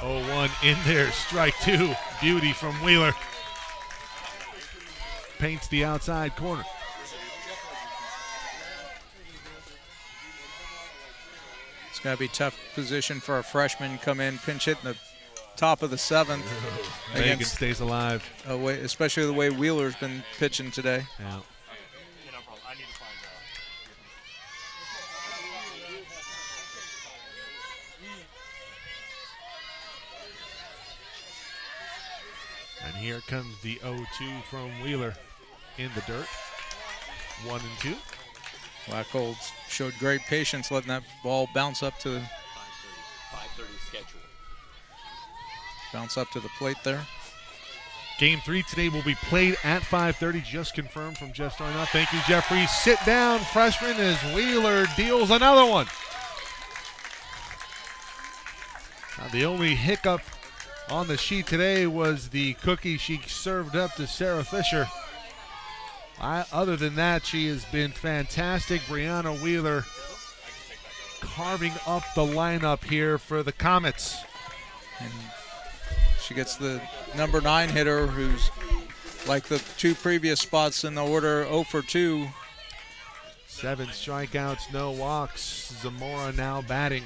Speaker 1: Oh, 1 in there, strike 2. Beauty from Wheeler. Paints the outside corner.
Speaker 2: It's going to be a tough position for a freshman. Come in, pinch hit in the top of the 7th.
Speaker 1: Megan stays alive.
Speaker 2: Especially the way Wheeler's been pitching today.
Speaker 1: Yeah. And here comes the 0-2 from Wheeler in the dirt. 1 and 2.
Speaker 2: Wachholtz showed great patience letting that ball bounce up to
Speaker 3: 5:30 schedule.
Speaker 2: Bounce up to the plate there.
Speaker 1: Game 3 today will be played at 5:30, just confirmed from Jeff Stoynoff. Thank you, Jeffrey. Sit down, freshman, as Wheeler deals another one. Now, the only hiccup on the sheet today was the cookie she served up to Sarah Fisher. Other than that, she has been fantastic. Brianna Wheeler carving up the lineup here for the Comets.
Speaker 2: And she gets the number 9 hitter, who's like the 2 previous spots in the order, 0 for 2.
Speaker 1: 7 strikeouts, no walks. Zamora now batting.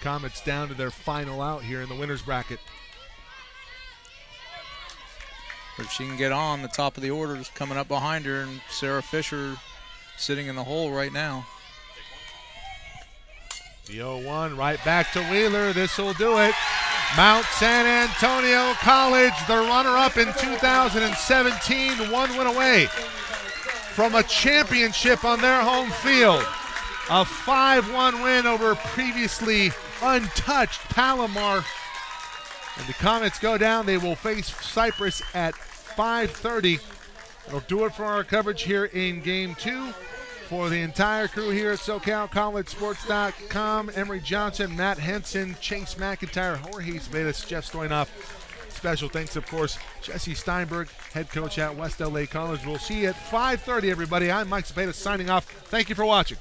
Speaker 1: Comets down to their final out here in the winner's bracket.
Speaker 2: But if she can get on, the top of the order is coming up behind her, and Sarah Fisher sitting in the hole right now.
Speaker 1: The 0-1 right back to Wheeler. This will do it. Mount San Antonio College, the runner-up in 2017, 1 win away from a championship on their home field. A 5-1 win over previously untouched Palomar. And the Comets go down. They will face Cypress at 5:30. That'll do it for our coverage here in Game 2. For the entire crew here at SoCalCollegeSports.com, Emery Johnson, Matt Henson, Chase McIntyre, Jorge Cebedas, Jeff Stoynoff. Special thanks, of course, Jesse Steinberg, head coach at West LA College. We'll see you at 5:30, everybody. I'm Mike Cebedas signing off. Thank you for watching.